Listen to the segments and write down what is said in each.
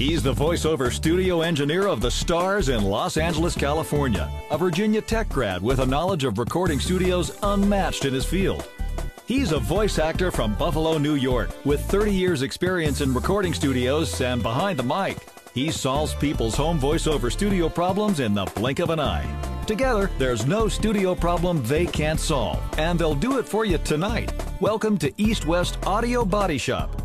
He's the voiceover studio engineer of the Stars in Los Angeles, California, a Virginia Tech grad with a knowledge of recording studios unmatched in his field. He's a voice actor from Buffalo, New York, with 30 years experience in recording studios and behind the mic. He solves people's home voiceover studio problems in the blink of an eye. Together, there's no studio problem they can't solve, and they'll do it for you tonight. Welcome to East West Audio Body Shop.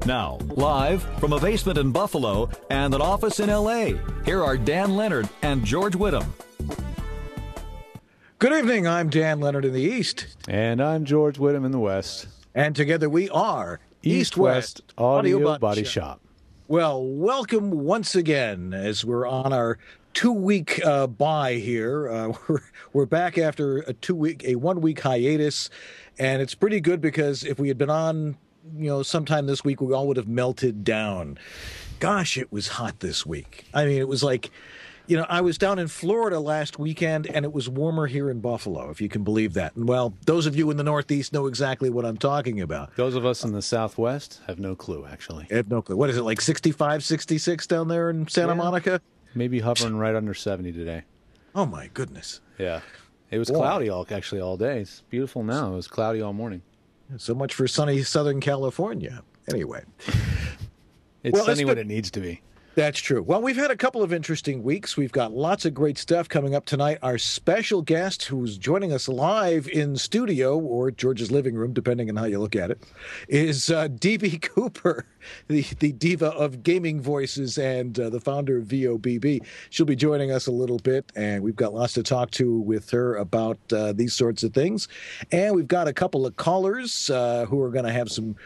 Now, live from a basement in Buffalo and an office in L.A., here are Dan Leonard and George Whittam. Good evening, I'm Dan Leonard in the East. And I'm George Whittam in the West. And together we are East West Audio Body Shop. Well, welcome once again as we're on our 2-week bye here. We're back after a 1-week hiatus, and it's pretty good because if we had been on sometime this week, we all would have melted down. Gosh, it was hot this week. I mean, it was like, I was down in Florida last weekend, and it was warmer here in Buffalo, if you can believe that. And, well, those of you in the Northeast know exactly what I'm talking about. Those of us in the Southwest have no clue, actually. I have no clue. What is it, like 65, 66 down there in Santa Monica? Maybe hovering right under 70 today. Oh, my goodness. Yeah. It was cloudy all day. It's beautiful now. It was cloudy all morning. So much for sunny Southern California. Anyway. It's sunny when it needs to be. That's true. Well, we've had a couple of interesting weeks. We've got lots of great stuff coming up tonight. Our special guest, who's joining us live in studio, or George's living room, depending on how you look at it, is DB Cooper, the diva of gaming voices and the founder of VOBB. She'll be joining us a little bit, and we've got lots to talk to with her about these sorts of things. And we've got a couple of callers who are going to have some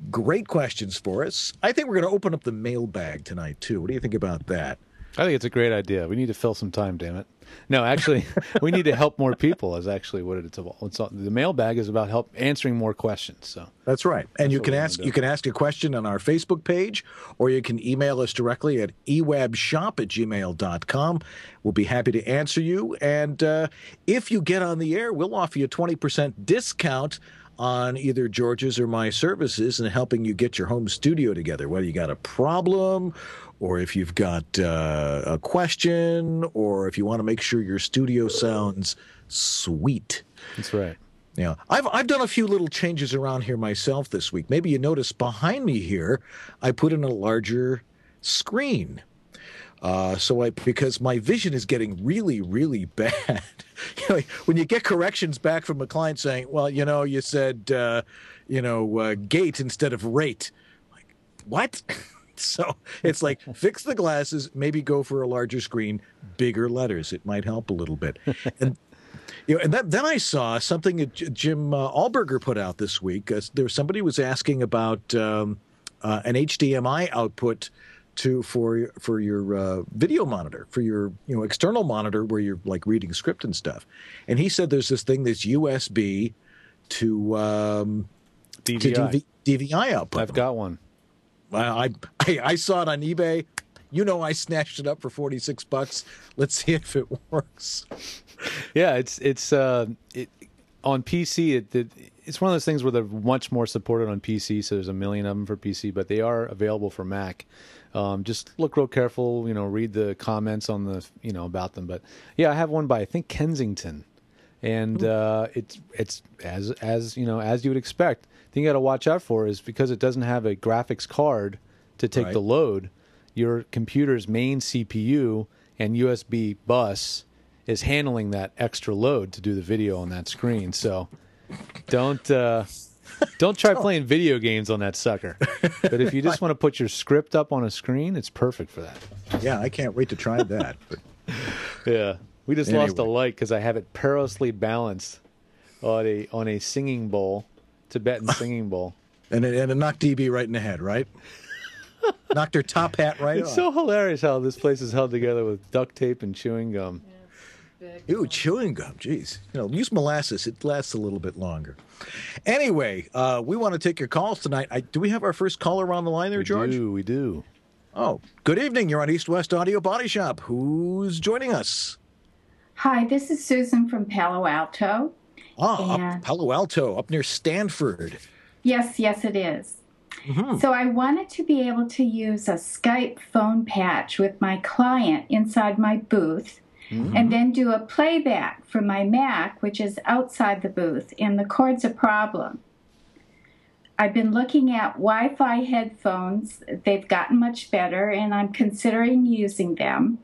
great questions for us. I think we're going to open up the mailbag tonight, too. What do you think about that? I think it's a great idea. We need to fill some time, damn it. No, actually, we need to help more people is actually what it's about. The mailbag is about help answering more questions. So that's right. And you can ask a question on our Facebook page, or you can email us directly at ewebshop@gmail.com. We'll be happy to answer you. And if you get on the air, we'll offer you a 20% discount on either George's or my services and helping you get your home studio together, whether you got a problem or if you've got a question or if you want to make sure your studio sounds sweet. That's right. Yeah, I've done a few little changes around here myself this week. Maybe you notice behind me here, I put in a larger screen. Because my vision is getting really, really bad. When you get corrections back from a client saying, well, you said, gate instead of rate. Like, what? So it's like, fix the glasses, maybe go for a larger screen, bigger letters. It might help a little bit. And then I saw something that Jim Allberger put out this week. Somebody was asking about an HDMI output for your video monitor, for your external monitor where you're like reading script and stuff. And he said there's this thing that's USB to DVI output. I've got one. I saw it on eBay. I snatched it up for $46. Let's see if it works. Yeah, it's on PC. It's one of those things where they're much more supported on PC. So there's a million of them for PC, but they are available for Mac. Just look real careful, read the comments on the, about them. But yeah, I have one by, I think, Kensington, and it's as you would expect. The thing you got to watch out for is because it doesn't have a graphics card to take the load, your computer's main CPU and USB bus is handling that extra load to do the video on that screen. So don't try playing video games on that sucker. But if you just want to put your script up on a screen, it's perfect for that. Yeah, I can't wait to try that. But yeah, we just lost a light because I have it perilously balanced on a singing bowl, Tibetan singing bowl, and it knocked DB right in the head, right? Knocked her top hat right It's off. so hilarious how this place is held together with duct tape and chewing gum. Ew, chewing gum. Jeez. Use molasses. It lasts a little bit longer. Anyway, we want to take your calls tonight. Do we have our first caller on the line there, George? We do. Oh, good evening. You're on East West Audio Body Shop. Who's joining us? Hi, this is Susan from Palo Alto. Up Palo Alto, up near Stanford. Yes, it is. So I wanted to be able to use a Skype phone patch with my client inside my booth and then do a playback from my Mac, which is outside the booth, and the cord's a problem. I've been looking at Wi-Fi headphones. They've gotten much better, and I'm considering using them.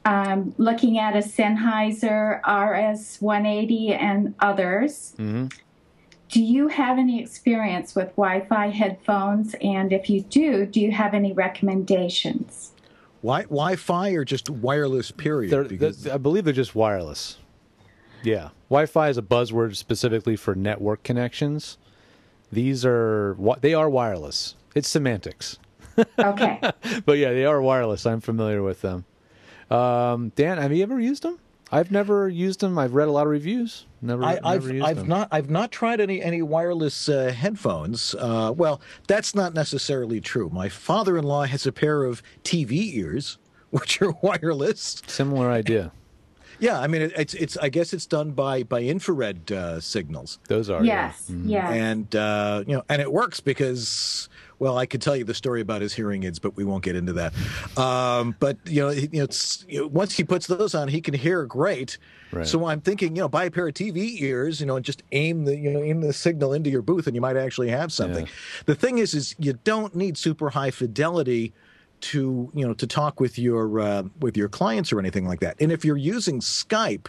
I'm looking at a Sennheiser RS-180 and others. Do you have any experience with Wi-Fi headphones? And if you do you have any recommendations? Wi-Fi or just wireless, period? I believe they're just wireless. Yeah. Wi-Fi is a buzzword specifically for network connections. These are wireless. It's semantics. Okay. But yeah, they are wireless. I'm familiar with them. Dan, have you ever used them? I've never used them. I've read a lot of reviews. I've not tried any wireless headphones. Well, that's not necessarily true. My father-in-law has a pair of TV ears, which are wireless. Similar idea. Yeah, I mean it's I guess it's done by infrared signals. Those are yes, yes. And and it works because, well, I could tell you the story about his hearing aids, but we won't get into that. But once he puts those on, he can hear great. Right. So I'm thinking, buy a pair of TV ears, and just aim the signal into your booth, and you might actually have something. Yeah. The thing is you don't need super high fidelity to talk with your clients or anything like that. And if you're using Skype,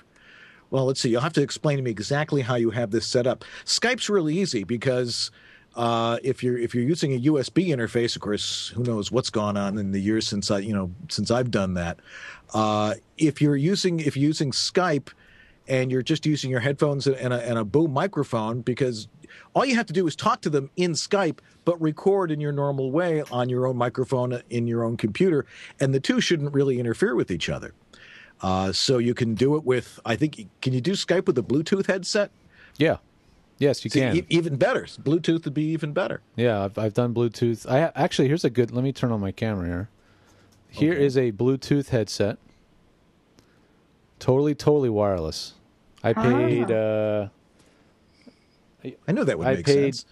well, let's see, you'll have to explain to me exactly how you have this set up. Skype's really easy because if you're using a USB interface, of course, who knows what's gone on in the years since I've done that. If you're using Skype and you're just using your headphones and a boom microphone, because all you have to do is talk to them in Skype, but record in your normal way on your own microphone in your own computer, and the two shouldn't really interfere with each other. So you can do it with, I think, can you do Skype with a Bluetooth headset? Yeah. Yes, you can. Even better. Bluetooth would be even better. Yeah, I've done Bluetooth. Actually, here's a good, let me turn on my camera here. Here is a Bluetooth headset. Totally wireless. I paid... I know that would make sense.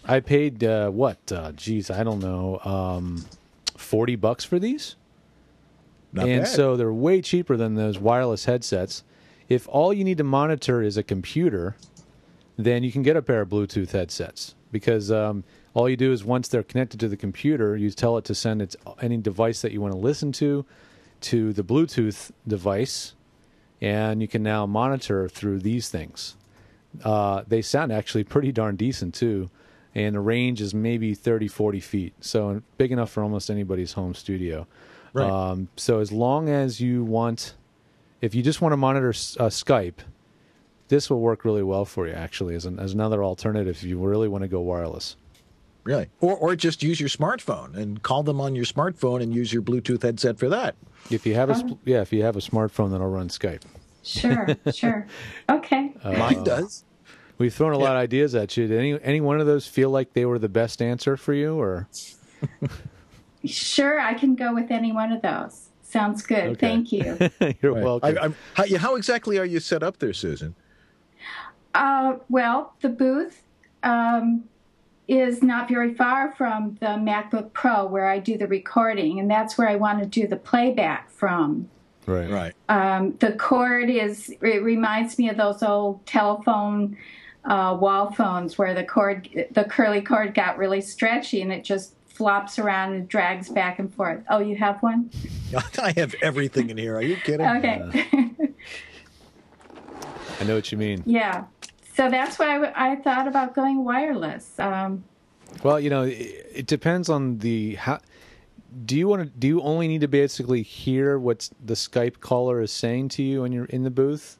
I paid what? Geez, I don't know. $40 for these. Not bad. So they're way cheaper than those wireless headsets. If all you need to monitor is a computer, then you can get a pair of Bluetooth headsets, because all you do is once they're connected to the computer, you tell it to send any device that you want to listen to the Bluetooth device, and you can now monitor through these things. They sound actually pretty darn decent too, and the range is maybe 30, 40 feet, so big enough for almost anybody's home studio. Right. So as long as you want, if you just want to monitor Skype, this will work really well for you, actually, as another alternative if you really want to go wireless. Really? Or just use your smartphone and call them on your smartphone and use your Bluetooth headset for that. If you have a smartphone that'll run Skype. Sure. Okay. Mine does. We've thrown a lot of ideas at you. Did any one of those feel like they were the best answer for you, or? Sure, I can go with any one of those. Sounds good. Okay. Thank you. You're welcome. How exactly are you set up there, Susan? Well, the booth is not very far from the MacBook Pro where I do the recording, and that's where I want to do the playback from. Right. The cord it reminds me of those old telephone wall phones where the curly cord got really stretchy and it just flops around and drags back and forth. Oh, you have one? I have everything in here. Are you kidding? Okay. I know what you mean. Yeah. So that's why I thought about going wireless. Well, it depends on how. Do you only need to basically hear what the Skype caller is saying to you when you're in the booth?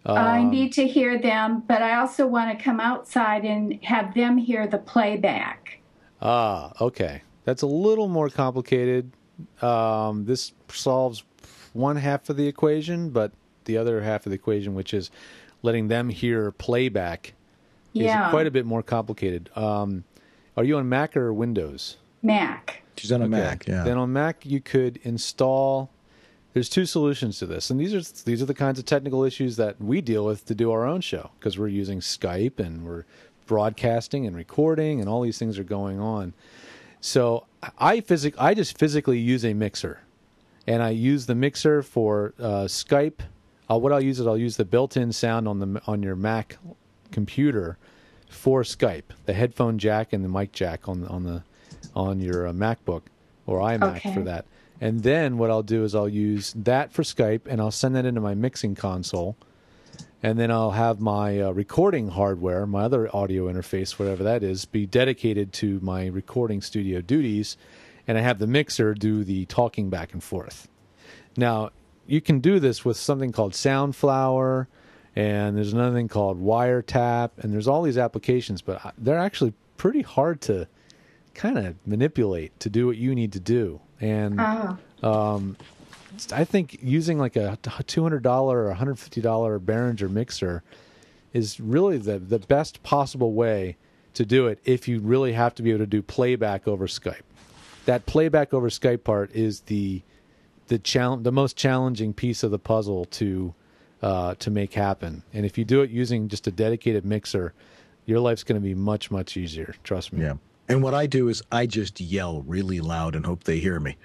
I need to hear them, but I also want to come outside and have them hear the playback. Okay. That's a little more complicated. This solves one half of the equation, but the other half of the equation, which is letting them hear playback, is quite a bit more complicated. Are you on Mac or Windows? Mac. She's on a Mac, yeah. Then on Mac, you could install... There's two solutions to this, and these are the kinds of technical issues that we deal with to do our own show, because we're using Skype and we're broadcasting and recording, and all these things are going on. So I just physically use a mixer, and I use the mixer for Skype. What I'll use is I'll use the built-in sound on your Mac computer for Skype, the headphone jack and the mic jack on your MacBook or iMac for that. And then what I'll do is I'll use that for Skype, and I'll send that into my mixing console. And then I'll have my recording hardware, my other audio interface, whatever that is, be dedicated to my recording studio duties. And I have the mixer do the talking back and forth. Now, you can do this with something called Soundflower, and there's another thing called Wiretap, and there's all these applications, but they're actually pretty hard to kind of manipulate to do what you need to do. And I think using like a $200 or $150 Behringer mixer is really the best possible way to do it if you really have to be able to do playback over Skype. That playback over Skype part is the most challenging piece of the puzzle to make happen. And if you do it using just a dedicated mixer, your life's going to be much, much easier. Trust me. Yeah. And what I do is I just yell really loud and hope they hear me.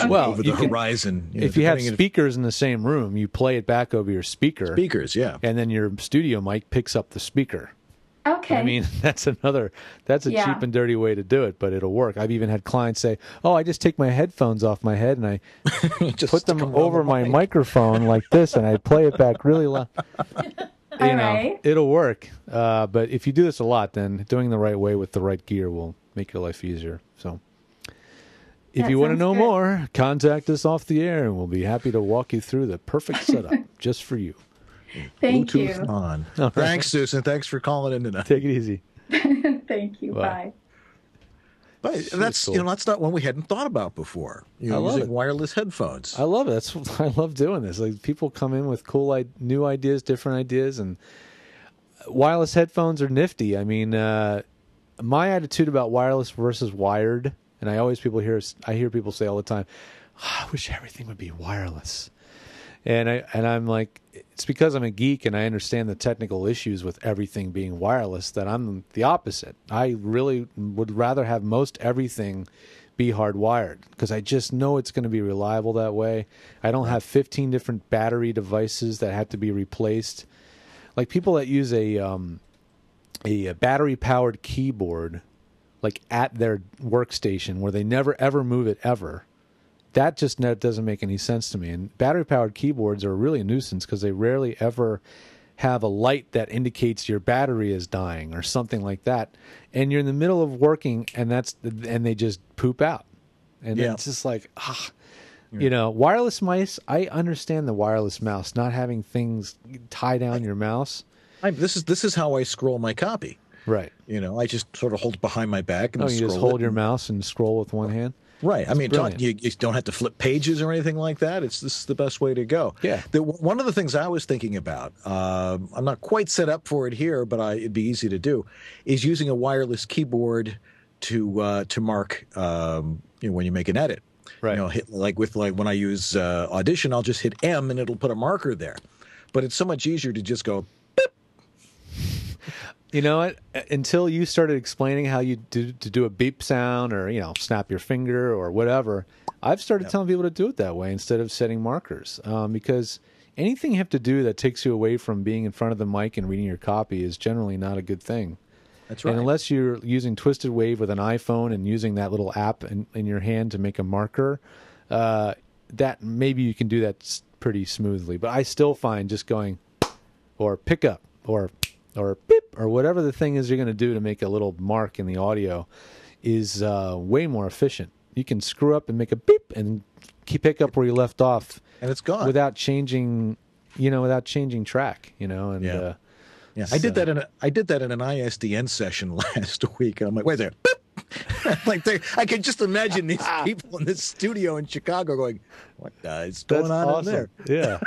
Well, over the horizon. If you have speakers in the same room, you play it back over your speakers, yeah. And then your studio mic picks up the speaker. Okay. I mean, that's a cheap and dirty way to do it, but it'll work. I've even had clients say, "Oh, I just take my headphones off my head and I just put them over my microphone like this, and I play it back really loud." You know, it'll work. But if you do this a lot, then doing the right way with the right gear will make your life easier. So, if you want to know more, contact us off the air, and we'll be happy to walk you through the perfect setup just for you. Thank Bluetooth you. on. Right. Thanks, Susan. Thanks for calling in tonight. Take it easy. Thank you. Bye. But that's cool. That's not one we hadn't thought about before. Using wireless headphones. I love it. I love doing this. Like, people come in with cool new ideas, different ideas, and wireless headphones are nifty. I mean, my attitude about wireless versus wired, and I hear people say all the time, oh, I wish everything would be wireless. And I'm like, it's because I'm a geek and I understand the technical issues with everything being wireless that I'm the opposite. I really would rather have most everything be hardwired because I just know it's going to be reliable that way. I don't have 15 different battery devices that have to be replaced. Like people that use a battery powered keyboard, like at their workstation where they never ever move it ever. That just doesn't make any sense to me. And battery-powered keyboards are really a nuisance because they rarely ever have a light that indicates your battery is dying or something like that. And you're in the middle of working, and they just poop out. And it's just like, wireless mice. I understand the wireless mouse, not having things tie down your mouse. This is how I scroll my copy. Right. I just sort of hold it behind my back and you just hold your mouse and scroll with one hand. Right. I mean, you don't have to flip pages or anything like that. This is the best way to go. Yeah. One of the things I was thinking about, I'm not quite set up for it here, but it'd be easy to do, is using a wireless keyboard to mark when you make an edit. Right. Like when I use Audition, I'll just hit M and it'll put a marker there. But it's so much easier to just go. You know what? Until you started explaining how you do a beep sound or, snap your finger or whatever, I've started telling people to do it that way instead of setting markers. Because anything you have to do that takes you away from being in front of the mic and reading your copy is generally not a good thing. That's right. And unless you're using Twisted Wave with an iPhone and using that little app in your hand to make a marker, that maybe you can do that pretty smoothly. But I still find just going or pick up or beep or whatever the thing is you're going to do to make a little mark in the audio is way more efficient. You can screw up and make a beep and pick up where you left off, and it's gone without changing track. And yeah. I did that in an ISDN session last week. I'm like, wait there. I can just imagine these people in this studio in Chicago going, what is going on in there? Yeah.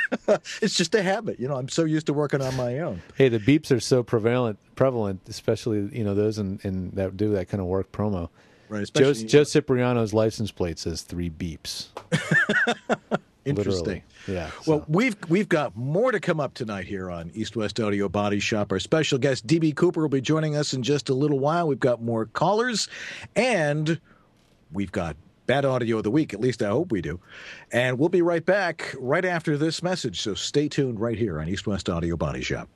It's just a habit. I'm so used to working on my own. Hey, the beeps are so prevalent, especially, those in that do that kind of work promo. Right. Joe Cipriano's license plate says 3 beeps. Interesting. Literally. Yeah. Well, we've got more to come up tonight here on East West Audio Body Shop. Our special guest, DB Cooper, will be joining us in just a little while. We've got more callers, and we've got bad audio of the week. At least I hope we do. And we'll be right back right after this message. So stay tuned right here on East West Audio Body Shop.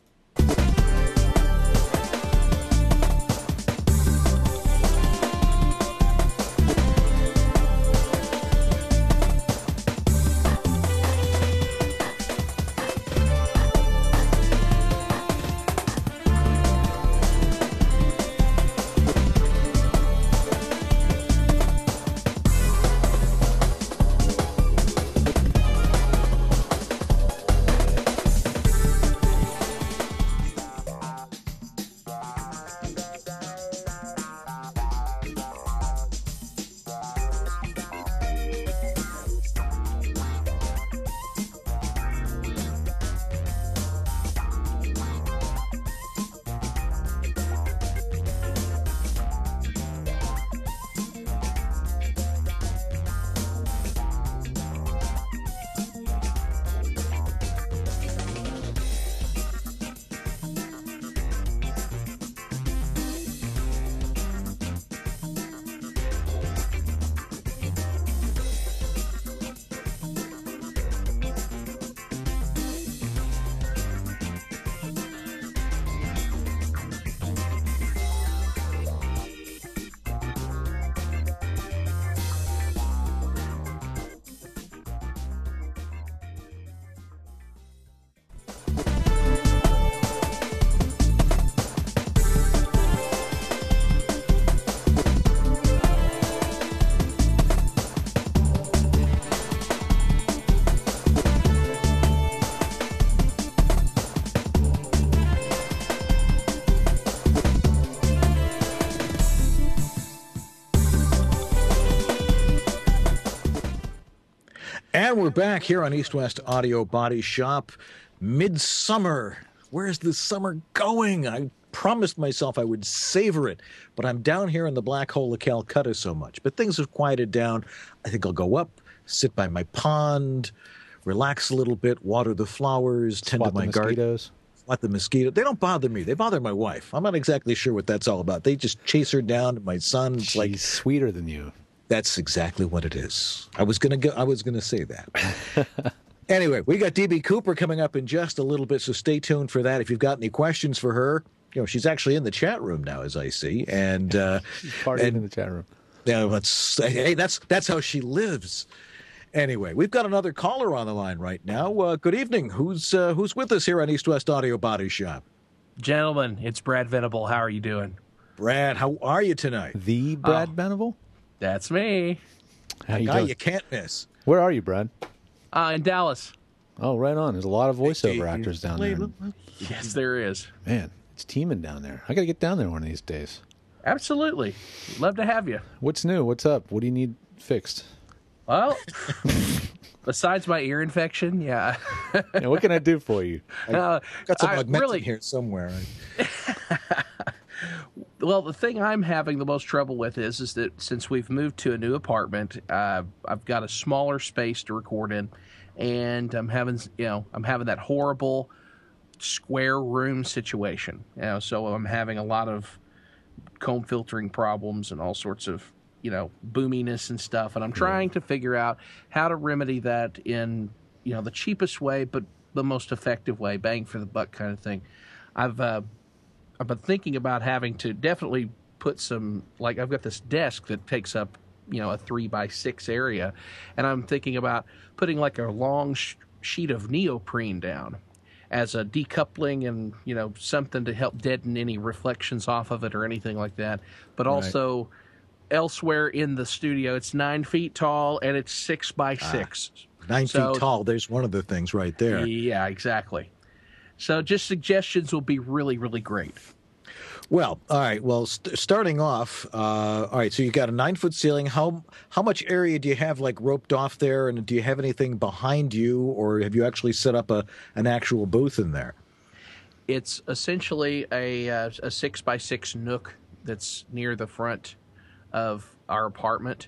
And we're back here on East West Audio Body Shop. Midsummer. Where's the summer going? I promised myself I would savor it, but I'm down here in the black hole of Calcutta so much. But things have quieted down. I think I'll go up, sit by my pond, relax a little bit, water the flowers, tend to my garden. Swat the mosquito. They don't bother me. They bother my wife. I'm not exactly sure what that's all about. They just chase her down. My son, it's She's sweeter than you. That's exactly what it is. I was gonna say that. Anyway, we got DB Cooper coming up in just a little bit, so stay tuned for that. If you've got any questions for her, she's actually in the chat room now, as I see, and she's partying in the chat room. Yeah, that's how she lives. Anyway, we've got another caller on the line right now. Good evening. Who's with us here on East West Audio Body Shop? Gentlemen, it's Brad Venable. How are you doing? Brad, how are you tonight? The Brad Venable? That's me. How you guy doing? You can't miss. Where are you, Brad? In Dallas. Oh, right on. There's a lot of voiceover actors down there. Yes, there is. Man, it's teeming down there. I got to get down there one of these days. Absolutely. Love to have you. What's new? What's up? What do you need fixed? Well, besides my ear infection, yeah. Yeah, what can I do for you? Got some augmentin here somewhere. Well, the thing I'm having the most trouble with is that since we've moved to a new apartment, I've got a smaller space to record in, and I'm having that horrible square room situation. So I'm having a lot of comb filtering problems and all sorts of boominess and stuff, and I'm trying to figure out how to remedy that in the cheapest way, but the most effective way, bang for the buck kind of thing. I've been thinking about having to definitely put some, I've got this desk that takes up, a 3x6 area, and I'm thinking about putting a long sheet of neoprene down as a decoupling and, something to help deaden any reflections off of it or anything like that. But also elsewhere in the studio, it's 9 feet tall and it's 6x6. 9 feet tall. There's one of the things right there. Yeah, exactly. So just suggestions will be really, really great. Well, all right. Well, starting off, all right, so you got a 9-foot ceiling. How much area do you have roped off there, and do you have anything behind you, or have you actually set up an actual booth in there? It's essentially a 6x6 nook that's near the front of our apartment,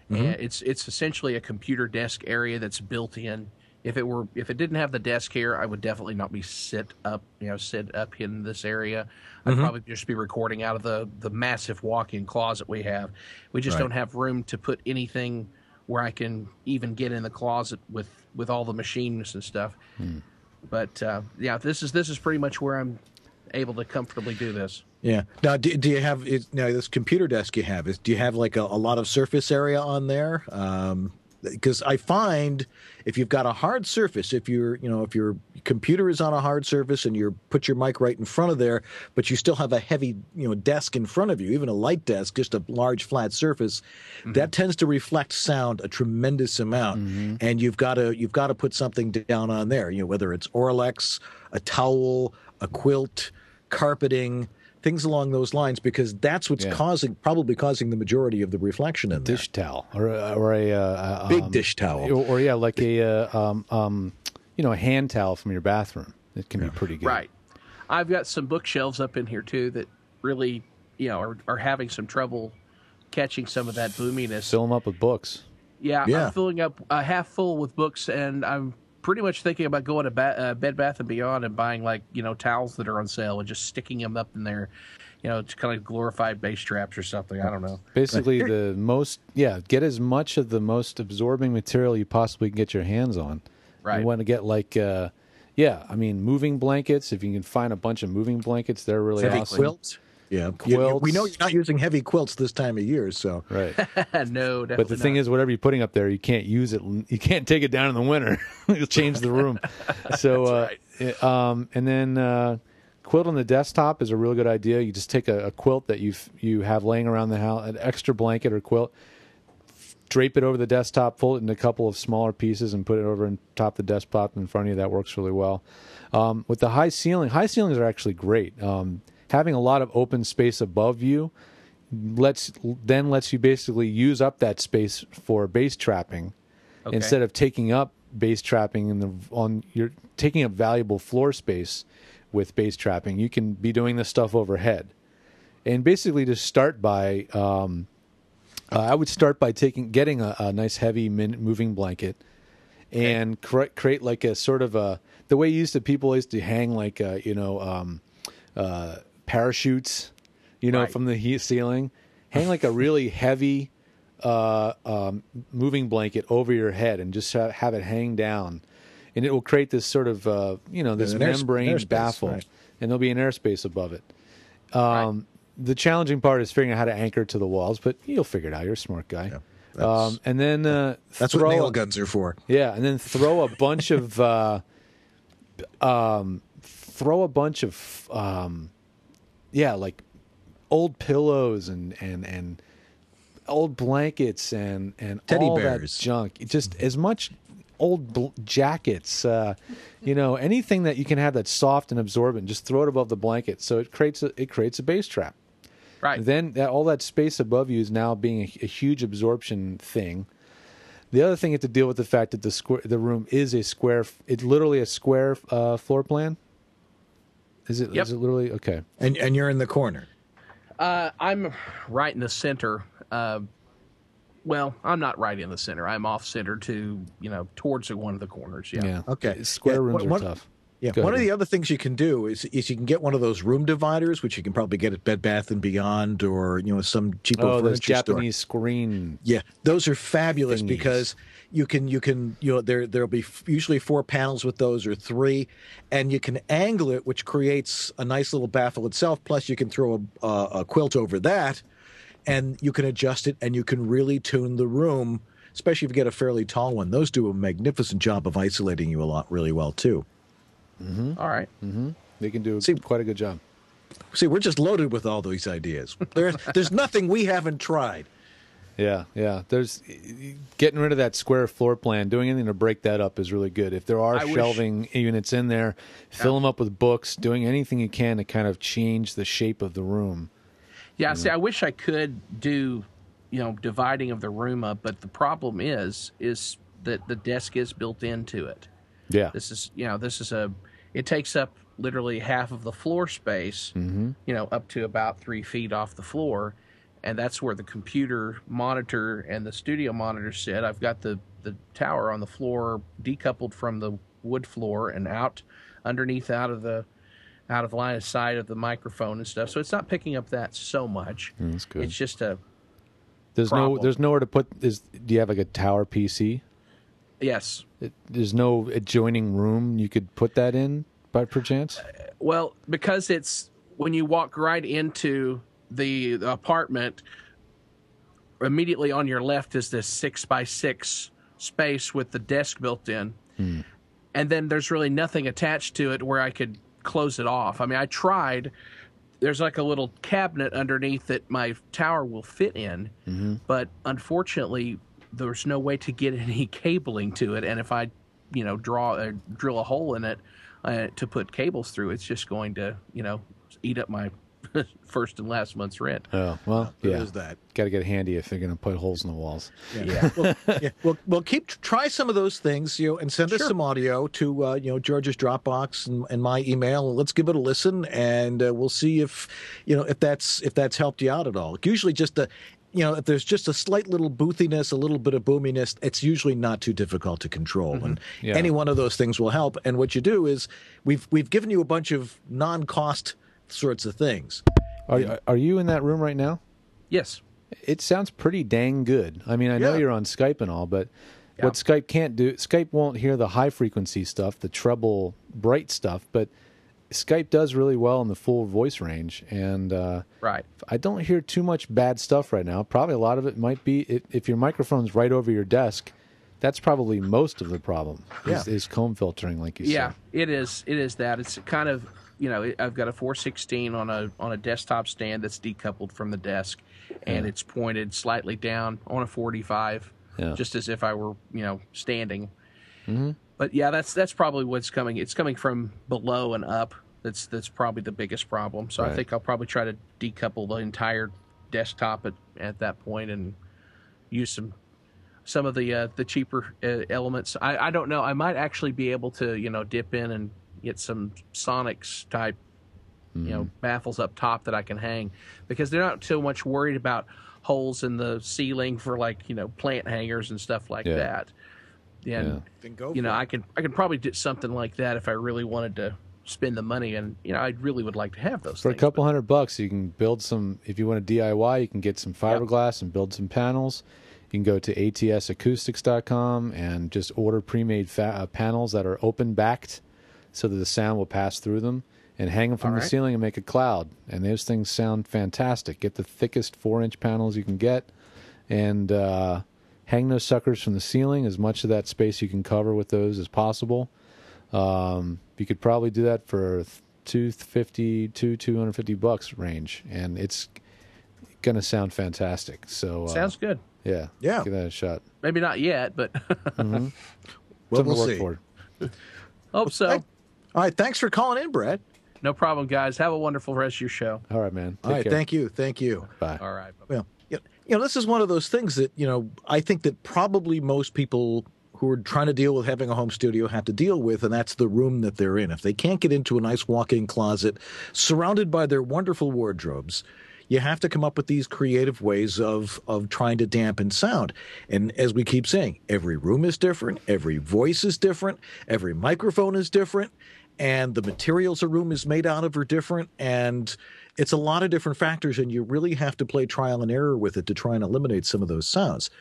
And it's essentially a computer desk area that's built in. If it didn't have the desk here, I would definitely not be sit up in this area. I'd probably just be recording out of the massive walk-in closet we have. We just don't have room to put anything where I can even get in the closet with all the machines and stuff. But this is pretty much where I'm able to comfortably do this. Yeah. Now, do you have this computer desk you have? Do you have like a lot of surface area on there? Because I find if you've got a hard surface, if your computer is on a hard surface and you put your mic right in front of there, but you still have a heavy desk in front of you, even a light desk, just a large flat surface, that tends to reflect sound a tremendous amount. And you've got to put something down on there. Whether it's Orlex, a towel, a quilt, carpeting, things along those lines, because that's what's probably causing the majority of the reflection in there. Dish towel or a big dish towel, or like a hand towel from your bathroom. It can be pretty good. Right. I've got some bookshelves up in here too that really are having some trouble catching some of that boominess. Fill them up with books. Yeah. I'm filling up half full with books, and I'm pretty much thinking about going to Bed Bath & Beyond and buying towels that are on sale and just sticking them up in there, to kind of glorified bass traps or something. I don't know. Basically, get as much of the most absorbing material you possibly can get your hands on. Right. You want to get moving blankets. If you can find a bunch of moving blankets, they're really awesome. Quilts. Yeah, quilts. We know you're not using heavy quilts this time of year, so right. No, definitely. But the thing is, whatever you're putting up there, you can't use it. You can't take it down in the winter. It'll change the room. So, and then quilt on the desktop is a really good idea. You just take a quilt that you have laying around the house, an extra blanket or quilt, drape it over the desktop, fold it in a couple of smaller pieces, and put it over on top of the desktop in front of you. That works really well. With the high ceilings are actually great. Having a lot of open space above you lets you basically use up that space for bass trapping instead of taking up bass trapping you're taking up valuable floor space with bass trapping. You can be doing this stuff overhead, and basically to start by I would start by getting a nice heavy moving blanket and create like a sort of the way people used to hang like parachutes, from the ceiling. Hang like a really heavy moving blanket over your head and just have it hang down, and it will create this sort of this membrane baffle, and there'll be an airspace above it. The challenging part is figuring out how to anchor to the walls, but you'll figure it out. You're a smart guy. Yeah, and then that's what nail guns are for. Yeah, and then throw a bunch of like old pillows and old blankets and teddy all bears, that junk. Just as much old jackets, anything that you can have that's soft and absorbent. Just throw it above the blanket, so it creates a bass trap. Right. Then all that space above you is now being a huge absorption thing. The other thing you have to deal with the fact that the room is a square. It's literally a square floor plan. Is it? Yep. Is it literally okay? And you're in the corner. I'm right in the center. Well, I'm not right in the center. I'm off center to towards one of the corners. Yeah. Okay. Square rooms are tough. Yeah. One of the other things you can do is you can get one of those room dividers, which you can probably get at Bed Bath and Beyond or some cheapo furniture those Japanese store. screen. Yeah, those are fabulous thingies. because you can there'll be usually 4 panels with those or 3, and you can angle it, which creates a nice little baffle itself. Plus, you can throw a quilt over that, and you can adjust it, and you can really tune the room. Especially if you get a fairly tall one, those do a magnificent job of isolating you really well too. Mm-hmm. All right. Mm-hmm. They can do quite a good job. See, we're just loaded with all these ideas. There's nothing we haven't tried. Yeah. There's getting rid of that square floor plan. Doing anything to break that up is really good. If there are shelving units in there, fill them up with books. Doing anything you can to kind of change the shape of the room. Yeah. See, I wish I could do, dividing of the room up, but the problem is that the desk is built into it. Yeah. This is it takes up literally half of the floor space, up to about 3 feet off the floor. and that's where the computer monitor and the studio monitor sit. I've got the tower on the floor decoupled from the wood floor and out underneath out of the line of sight of the microphone and stuff. So it's not picking up that so much. That's good. It's just a There's nowhere to put. Do you have like a tower PC? yes. There's no adjoining room you could put that in by perchance? Well, because it's when you walk right into the apartment, immediately on your left is this 6x6 space with the desk built in. And then there's really nothing attached to it where I could close it off. I mean, I tried. There's like a little cabinet underneath that my tower will fit in, but unfortunately, there's no way to get any cabling to it. And if I, drill a hole in it to put cables through, it's just going to, eat up my first and last month's rent. Oh, well, There is that. Got to get handy if they're going to put holes in the walls. Yeah. Well, try some of those things, and send us some audio to, George's Dropbox and my email. Let's give it a listen, and we'll see if that's helped you out at all. Usually, just if there's just a slight little boothiness, a little bit of boominess, it's usually not too difficult to control, and any one of those things will help. And what you do is we've given you a bunch of non-cost sorts of things. Are you in that room right now? Yes. It sounds pretty dang good. I mean, I know you're on Skype and all, but what Skype can't do, Skype won't hear the high frequency stuff, the treble bright stuff, but Skype does really well in the full voice range. And right. I don't hear too much bad stuff right now. Probably a lot of it might be if your microphone's right over your desk. That's probably most of the problem is comb filtering, like you said. Yeah, it is. It is that. It's kind of, I've got a 416 on a desktop stand that's decoupled from the desk, and it's pointed slightly down on a 45, just as if I were, standing. But yeah, that's probably what's coming. It's coming from below and up. That's probably the biggest problem. So I think I'll probably try to decouple the entire desktop at that point and use some of the cheaper elements. I don't know. I might actually be able to dip in and get some Sonics type baffles up top that I can hang, because they're not too much worried about holes in the ceiling for plant hangers and stuff like that. And I can probably do something like that if I really wanted to spend the money, and I really would like to have those for things, a couple $100. You can build some. If you want to DIY, you can get some fiberglass and build some panels. You can go to atsacoustics.com and just order pre-made panels that are open-backed so that the sound will pass through them, and hang them from the ceiling and make a cloud. And those things sound fantastic. Get the thickest 4-inch panels you can get, and hang those suckers from the ceiling, as much of that space you can cover with those as possible. You could probably do that for $250 range, and it's going to sound fantastic. So sounds good. Yeah. Give that a shot. Maybe not yet, but Well, Something we'll to work see. for. hope so. All right, thanks for calling in, Brad. No problem, guys. Have a wonderful rest of your show. All right, man. All right, care. thank you. Bye. All right. Well, this is one of those things that, I think that probably most people who are trying to deal with having a home studio have to deal with, and that's the room that they're in. If they can't get into a nice walk-in closet surrounded by their wonderful wardrobes, you have to come up with these creative ways of trying to dampen sound. And as we keep saying, every room is different, every voice is different, every microphone is different, and the materials a room is made out of are different, and it's a lot of different factors, and you really have to play trial and error with it to try and eliminate some of those sounds.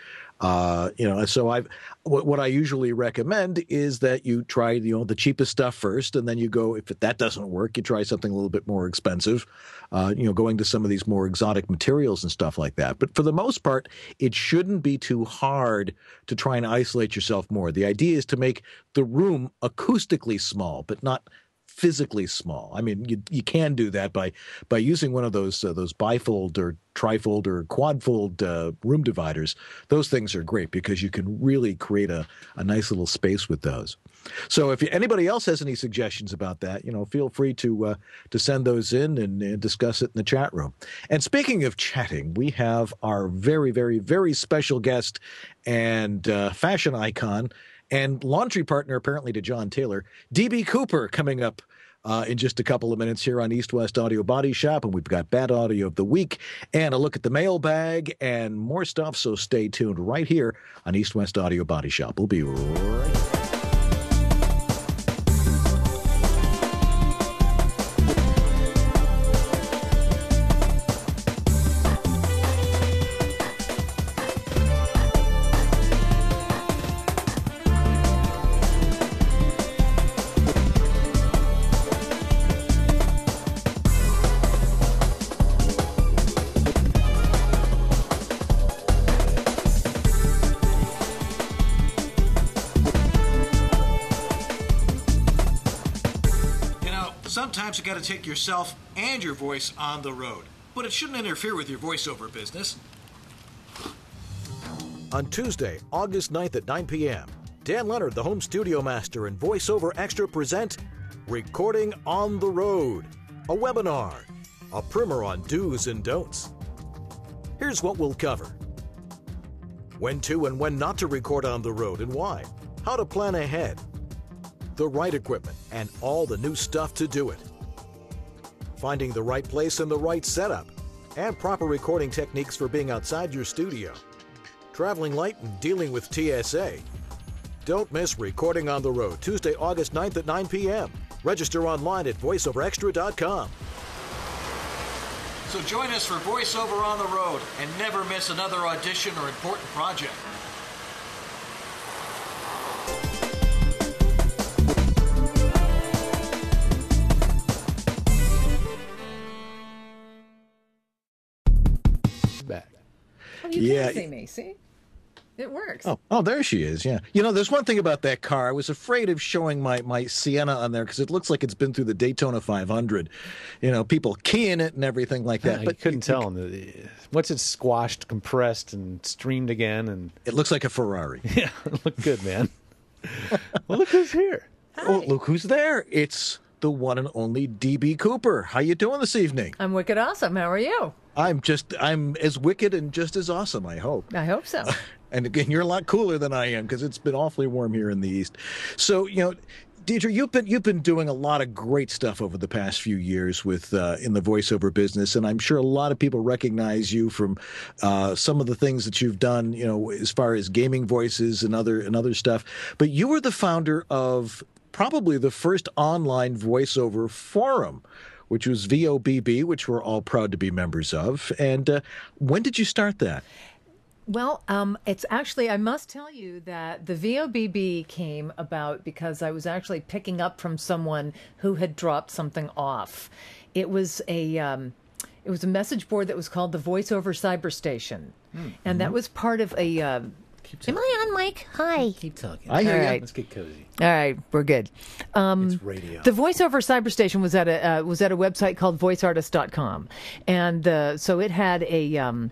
So what I usually recommend is that you try, the cheapest stuff first, and then you go, if that doesn't work, you try something a little bit more expensive, going to some of these more exotic materials and stuff like that. But for the most part, it shouldn't be too hard to try and isolate yourself more. The idea is to make the room acoustically small, but not physically small. I mean, you can do that by using one of those bifold or trifold or quadfold room dividers. Those things are great because you can really create a nice little space with those. So if anybody else has any suggestions about that, feel free to send those in and discuss it in the chat room. And speaking of chatting, we have our very, very, very special guest and fashion icon and laundry partner, apparently, to John Taylor, D.B. Cooper, coming up in just a couple of minutes here on East West Audio Body Shop. And we've got Bad Audio of the Week and a look at the mailbag and more stuff. So stay tuned right here on East West Audio Body Shop. We'll be right back. Sometimes you got to take yourself and your voice on the road, but it shouldn't interfere with your voiceover business. On Tuesday, August 9th at 9 p.m., Dan Leonard, the home studio master, and VoiceOver Extra present Recording on the Road, a webinar, a primer on do's and don'ts. Here's what we'll cover: when to and when not to record on the road and why, how to plan ahead, the right equipment, and all the new stuff to do it. Finding the right place and the right setup, and proper recording techniques for being outside your studio. Traveling light and dealing with TSA. Don't miss Recording on the Road, Tuesday, August 9th at 9 p.m. Register online at voiceoverextra.com. So join us for VoiceOver on the Road and never miss another audition or important project. Back. Oh, you Yeah. can see me. See? It works. Oh, there she is, yeah. You know, there's one thing about that car. I was afraid of showing my Sienna on there because it looks like it's been through the Daytona 500. You know, people keying it and everything like that. But couldn't tell him. Once it's squashed, compressed, and streamed again, and It looks like a Ferrari. yeah, it looked good, man. Well, look who's here. Oh, look who's there. It's the one and only DB Cooper. How you doing this evening? I'm wicked awesome. How are you? I'm as wicked and just as awesome, I hope. I hope so. And again, you're a lot cooler than I am because it's been awfully warm here in the East. So, you know, Deidre, you've been doing a lot of great stuff over the past few years with in the voiceover business, and I'm sure a lot of people recognize you from some of the things that you've done, you know, as far as gaming voices and other stuff. But you were the founder of probably the first online voiceover forum, which was VOBB, which we're all proud to be members of. And when did you start that? Well, it's actually, I must tell you that the VOBB came about because I was actually picking up from someone who had dropped something off. It was a message board that was called the VoiceOver Cyberstation. And that was part of a... am I on mic? Hi. Keep talking. I hear All you. right. Let's get cozy. All right, we're good. It's radio. The VoiceOver Cyberstation was at a website called voiceartist.com. And so it had a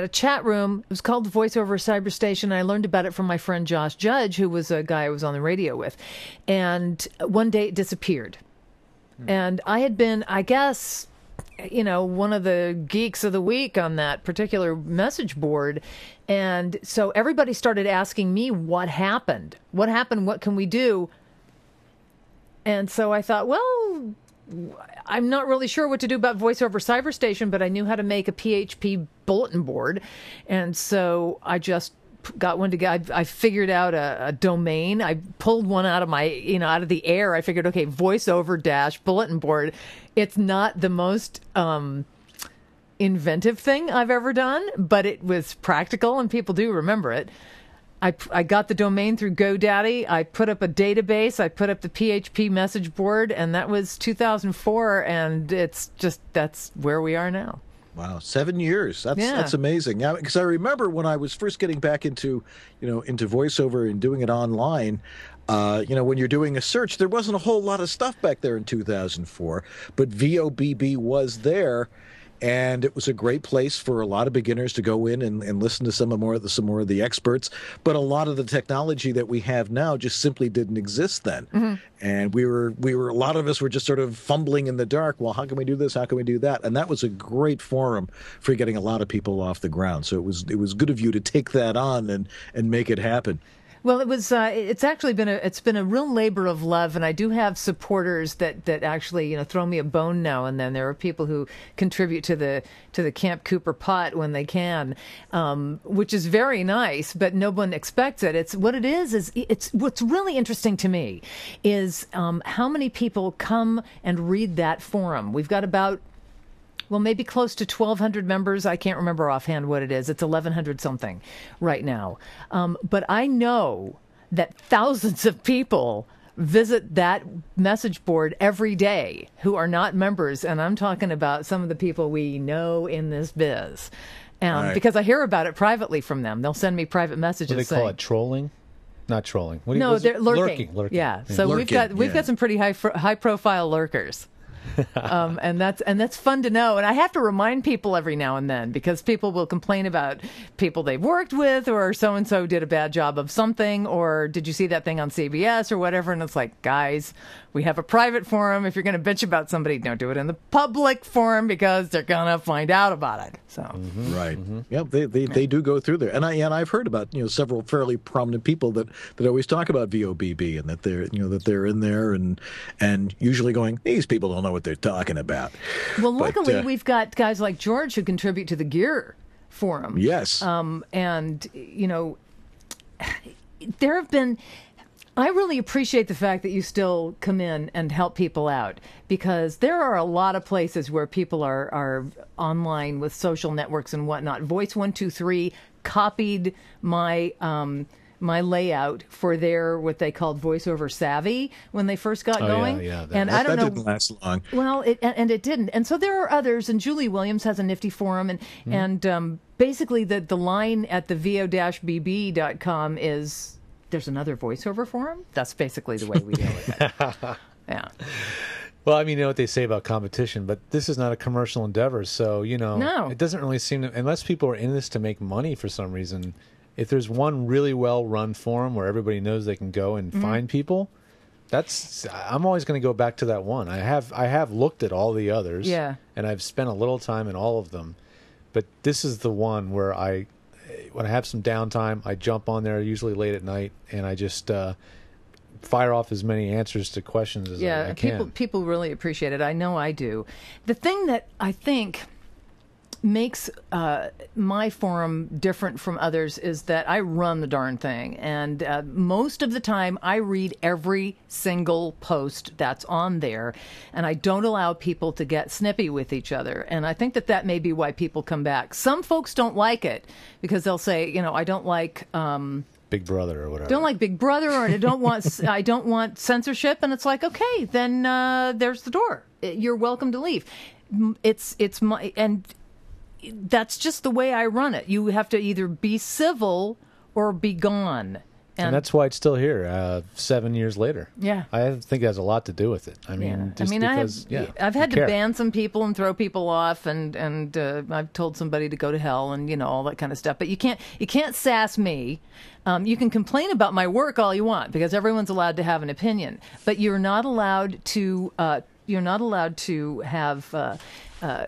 chat room. It was called the VoiceOver Cyberstation. I learned about it from my friend Josh Judge, who was a guy I was on the radio with. And one day it disappeared. And I had been, I guess, you know, one of the geeks of the week on that particular message board. And so everybody started asking me what happened. What happened? What can we do? And so I thought, well, I'm not really sure what to do about VoiceOver Cyberstation, but I knew how to make a PHP bulletin board. And so I just got one together. I figured out a domain. I pulled one out of out of the air. I figured, okay, VoiceOver bulletin board. It's not the most inventive thing I've ever done, but it was practical and people do remember it. I got the domain through GoDaddy. I put up a database. I put up the PHP message board, and that was 2004. And that's where we are now. Wow, 7 years. That's amazing. Yeah, because I remember when I was first getting back into voiceover and doing it online. When you're doing a search, there wasn't a whole lot of stuff back there in 2004, but VOBB was there. And it was a great place for a lot of beginners to go in and listen to some more of the experts. But a lot of the technology that we have now just simply didn't exist then. Mm-hmm. And we were a lot of us were just sort of fumbling in the dark. Well, how can we do this? How can we do that? And that was a great forum for getting a lot of people off the ground. So it was good of you to take that on and make it happen. Well, it was. It's actually been a real labor of love, and I do have supporters that actually throw me a bone now and then. There are people who contribute to the Camp Cooper pot when they can, which is very nice. But no one expects it. It's what it is. It's what's really interesting to me is how many people come and read that forum. We've got about. Well, maybe close to 1,200 members. I can't remember offhand what it is. It's 1,100 something right now. But I know that thousands of people visit that message board every day who are not members. And I'm talking about some of the people we know in this biz. Right. Because I hear about it privately from them. They'll send me private messages. What do they call saying, it? Trolling? Not trolling. No, they're lurking. Lurking. Yeah. So Lurking, we've got some pretty high profile lurkers. And that's fun to know. And I have to remind people every now and then because people will complain about people they've worked with, or so and so did a bad job of something, or did you see that thing on CBS or whatever? And it's like, guys, we have a private forum. If you're going to bitch about somebody, don't do it in the public forum because they're going to find out about it. So right, yeah, they do go through there, and I've heard about several fairly prominent people that always talk about VOBB and that they're in there and usually going, these people don't know what they're talking about. Well, luckily we've got guys like George who contribute to the Gear forum. Yes, and there have been. I really appreciate the fact that you still come in and help people out, because there are a lot of places where people are online with social networks and whatnot. Voice 123 copied my my layout for their what they called VoiceOver Savvy when they first got going. Yeah, and I don't know. That didn't last long. Well, it didn't. And so there are others, and Julie Williams has a nifty forum, and basically the line at the vo-bb.com is there's another voiceover forum. That's basically the way we deal with it. Yeah. Well, I mean, you know what they say about competition, but this is not a commercial endeavor, so No. it doesn't really seem to, unless people are in this to make money for some reason. If there's one really well-run forum where everybody knows they can go and find people, I'm always going to go back to that one. I have looked at all the others, Yeah. and I've spent a little time in all of them, but this is the one where when I have some downtime, I jump on there usually late at night, and I just fire off as many answers to questions as I can. People really appreciate it. I know I do. The thing that I think makes my forum different from others is that I run the darn thing, and most of the time I read every single post that's on there, and I don't allow people to get snippy with each other. And I think that may be why people come back. Some folks don't like it because they'll say, I don't like Big Brother or whatever. Don't like Big Brother, or I don't want censorship. And it's like, okay, then there's the door. You're welcome to leave. It's my and. That's just the way I run it. You have to either be civil or be gone. And that's why it's still here 7 years later. Yeah. I think it has a lot to do with it. I mean, I've had to ban some people and throw people off, and I've told somebody to go to hell and all that kind of stuff. But you can't sass me. You can complain about my work all you want, because everyone's allowed to have an opinion. But you're not allowed to have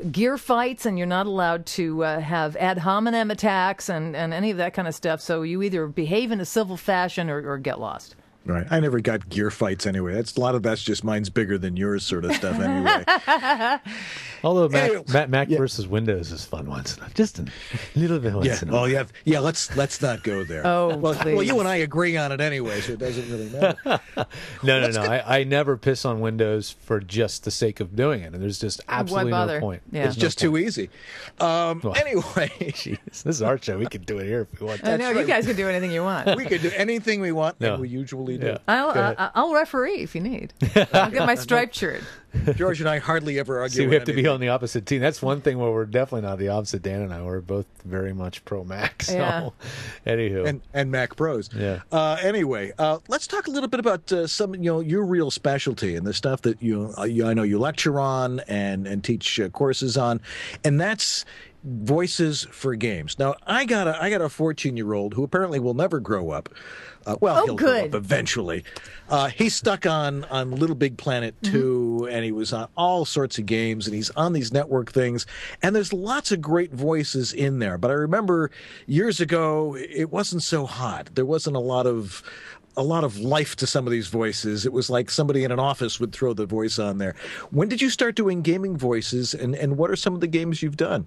gear fights, and you're not allowed to have ad hominem attacks and any of that kind of stuff. So you either behave in a civil fashion or get lost. Right. I never got gear fights anyway. A lot of that's just mine's bigger than yours sort of stuff anyway. Although Mac versus Windows is fun once in a while. Just a little bit once in a while. Yeah, let's not go there. Oh, well, you and I agree on it anyway, so it doesn't really matter. No. I never piss on Windows for just the sake of doing it. And there's just absolutely no point. Yeah. It's just too easy. Anyway. Jeez, this is our show. We can do it here if we want. I know, you guys can do anything you want. We can do anything we want, and we usually do. I'll referee if you need. I'll get my striped shirt. George and I hardly ever argue. See, we have to be on the opposite team. That's one thing where we're definitely not the opposite. Dan and I, we're both very much pro Mac. So, anywho, and Mac Pros. Yeah. Anyway, let's talk a little bit about some, your real specialty and the stuff that I know you lecture on and teach courses on, and that's voices for games. Now, I got a 14-year-old who apparently will never grow up. He'll grow up eventually. He's stuck on Little Big Planet 2, and he was on all sorts of games, and he's on these network things. And there's lots of great voices in there. But I remember years ago, it wasn't so hot. There wasn't a lot of life to some of these voices. It was like somebody in an office would throw the voice on there. When did you start doing gaming voices, and what are some of the games you've done?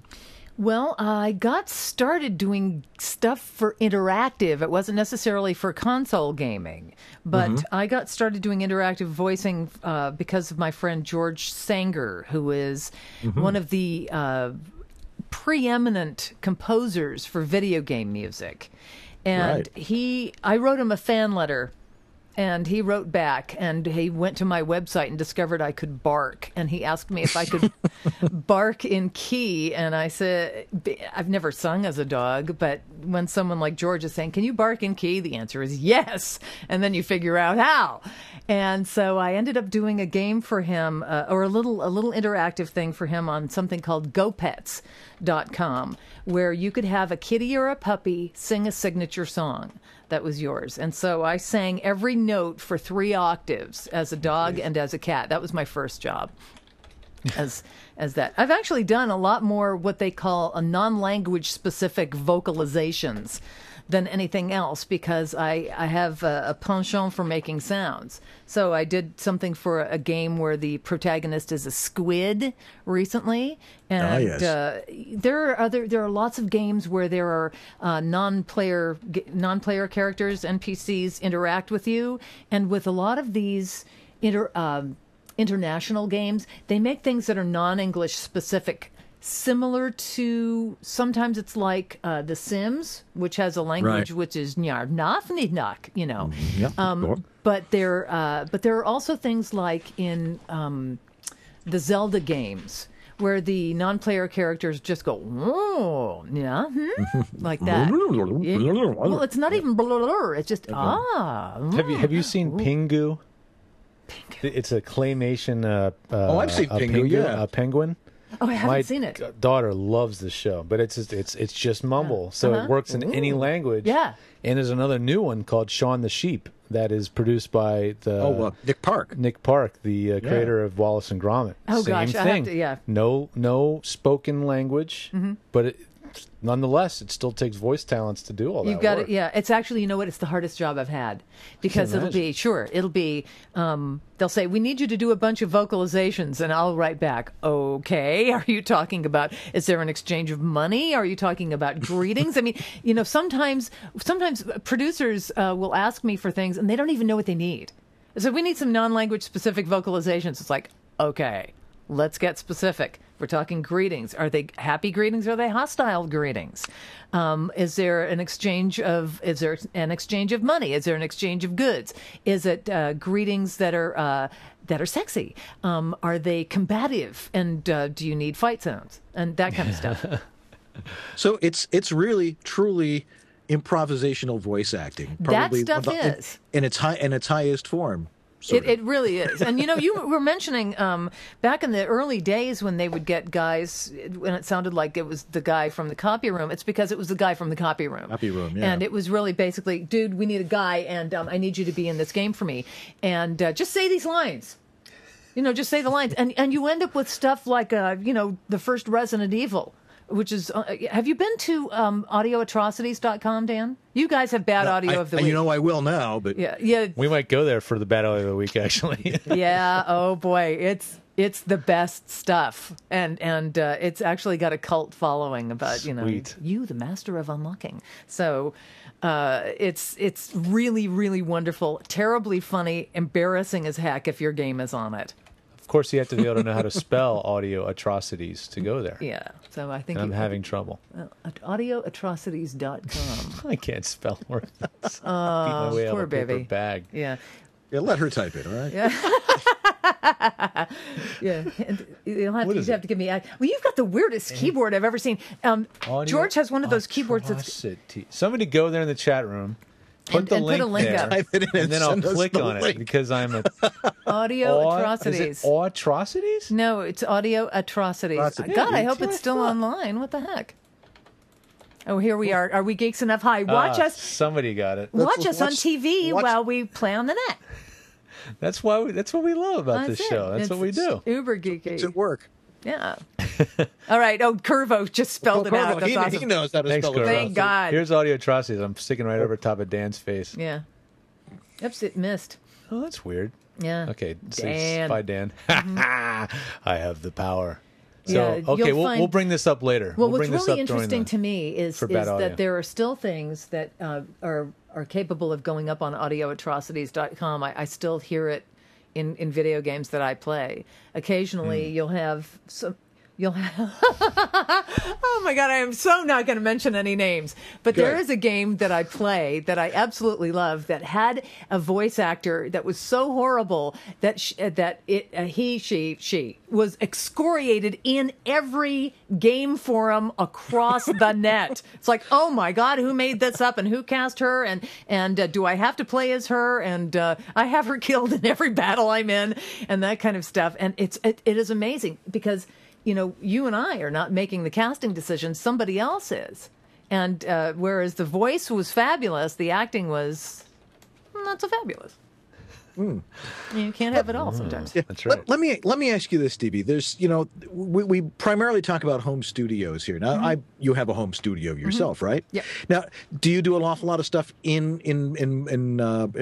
Well, I got started doing stuff for interactive. It wasn't necessarily for console gaming, but I got started doing interactive voicing because of my friend George Sanger, who is one of the preeminent composers for video game music. And I wrote him a fan letter, and he wrote back, and he went to my website and discovered I could bark. And he asked me if I could bark in key. And I said, I've never sung as a dog, but when someone like George is saying, can you bark in key? The answer is yes. And then you figure out how. And so I ended up doing a game for him, or a little interactive thing for him on something called GoPets.com, where you could have a kitty or a puppy sing a signature song that was yours. And so I sang every note for 3 octaves as a dog and as a cat. That was my first job as that. I've actually done a lot more what they call a non-language specific vocalizations than anything else, because I have a penchant for making sounds. So I did something for a game where the protagonist is a squid recently, and there are lots of games where there are non-player characters, NPCs interact with you, and with a lot of these international games, they make things that are non-English specific. Similar to, sometimes it's like The Sims, which has a language which is Njarnafnidnak, you know. But there are also things like in the Zelda games, where the non-player characters just go, oh, yeah, like that. Well, it's not even blur, it's just, Have you seen Pingu? It's a claymation. I've seen Pingu, a penguin. Oh, I haven't seen it. My daughter loves the show, but it's just mumble, so it works in any language. Yeah. And there's another new one called Shaun the Sheep that is produced by Nick Park. Nick Park, the creator of Wallace and Gromit. Oh, Same gosh, thing. I have to, No spoken language, but nonetheless, it still takes voice talents to do all that. You've got it. Yeah, it's actually, you know what? It's the hardest job I've had, because it'll be they'll say, we need you to do a bunch of vocalizations, and I'll write back, okay, are you talking about, is there an exchange of money? Are you talking about greetings? I mean, you know, sometimes producers will ask me for things and they don't even know what they need. So we need some non-language specific vocalizations. It's like, okay, let's get specific. We're talking greetings. Are they happy greetings? Or are they hostile greetings? Is there an exchange of money? Is there an exchange of goods? Is it greetings that are sexy? Are they combative? And do you need fight sounds and that kind of stuff? So it's really truly improvisational voice acting. Probably that stuff is in its highest form. It really is. And, you know, you were mentioning back in the early days when they would get guys, when it sounded like it was the guy from the copy room, it's because it was the guy from the copy room. Copy room, yeah. And it was really basically, dude, we need a guy, and I need you to be in this game for me. And just say these lines. You know, just say the lines. And you end up with stuff like, the first Resident Evil, which is, have you been to audioatrocities.com, Dan? You guys have bad audio of the week. You know I will now, but yeah. We might go there for the bad audio of the week, actually. Yeah. Oh boy, it's the best stuff, and it's actually got a cult following about you, the master of unlocking. So it's really, really wonderful, terribly funny, embarrassing as heck if your game is on it. Of course, you have to be able to know how to spell audio atrocities to go there. Yeah, so I think I'm having trouble. Audioatrocities.com. I can't spell words. Beat my way poor out of a paper baby. bag. Yeah. Yeah, let her type it, all right? Yeah. Yeah. And you'd have to give me. Well, you've got the weirdest keyboard I've ever seen. George has one of those keyboards that's. Somebody go there in the chat room Put the and link put a link there, up. Type it in and then I'll send us click the on it link. because I'm a Audio atrocities. Is it atrocities? No, it's audio atrocities. Atrocities. God, Yeah, I hope dude, it's still what? online. What the heck? Oh, here we are. Are we geeks enough? Hi, watch us. Somebody got it. Watch us on TV watch- while we play on the net. That's why. That's what we love about this it. show. That's It's what we do. Uber geeky. It's at work. Yeah. All right. Oh, Curvo just spelled it out. That's he, awesome. he knows how to Thanks, spell it. Guru. Thank God. Here's audio atrocities. I'm sticking right over top of Dan's face. Yeah. Oops, it missed. Oh, that's weird. Yeah. Okay. Dan. Bye, Dan. I have the power. So Yeah, okay, you'll we'll find- bring this up later. Well, we'll bring what's this really up during interesting the- to me is bad audio. that there are still things that are capable of going up on audioatrocities.com. I still hear it in video games that I play. Occasionally, you'll have some. You'll have. Oh my God! I am so not going to mention any names, but there Good. is a game that I play that I absolutely love that had a voice actor that was so horrible that she was excoriated in every game forum across the net. It's like, oh my God, who made this up and who cast her and do I have to play as her and I have her killed in every battle I'm in and that kind of stuff. And it is amazing because. You know, you and I are not making the casting decisions. Somebody else is. And whereas the voice was fabulous, the acting was not so fabulous. You can't have it all sometimes. Yeah. That's right. Let me ask you this, Stevie. There's, we primarily talk about home studios here. Now, you have a home studio yourself, right? Yep. Now, do you do an awful lot of stuff in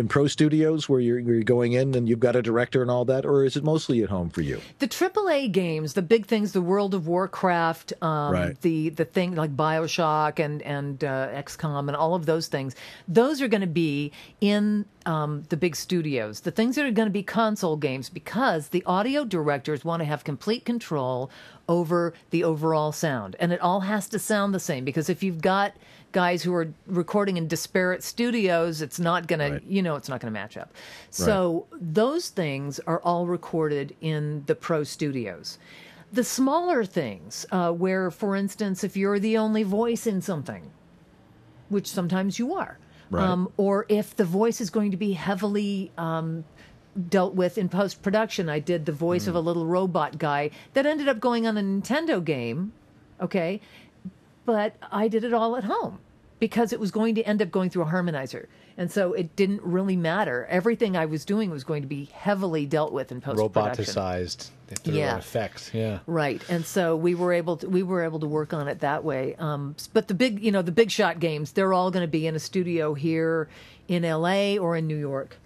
pro studios where you're going in and you've got a director and all that, or is it mostly at home for you? The AAA games, the big things, the World of Warcraft, Right. the thing like BioShock and XCOM and all of those things, those are going to be in the big studios. The things that are going to be console games, because the audio directors want to have complete control over the overall sound. And it all has to sound the same, because if you've got guys who are recording in disparate studios, it's not going Right. to, it's not going to match up. So those things are all recorded in the pro studios. The smaller things, where, for instance, if you're the only voice in something, which sometimes you are, Right. or if the voice is going to be heavily dealt with in post-production. I did the voice of a little robot guy that ended up going on a Nintendo game, okay? But I did it all at home because it was going to end up going through a harmonizer. And so it didn't really matter. Everything I was doing was going to be heavily dealt with in post-production. Roboticized through Yeah. effects. Yeah. Right, and so we were able to work on it that way. But the big shot games, they're all going to be in a studio here in LA or in New York.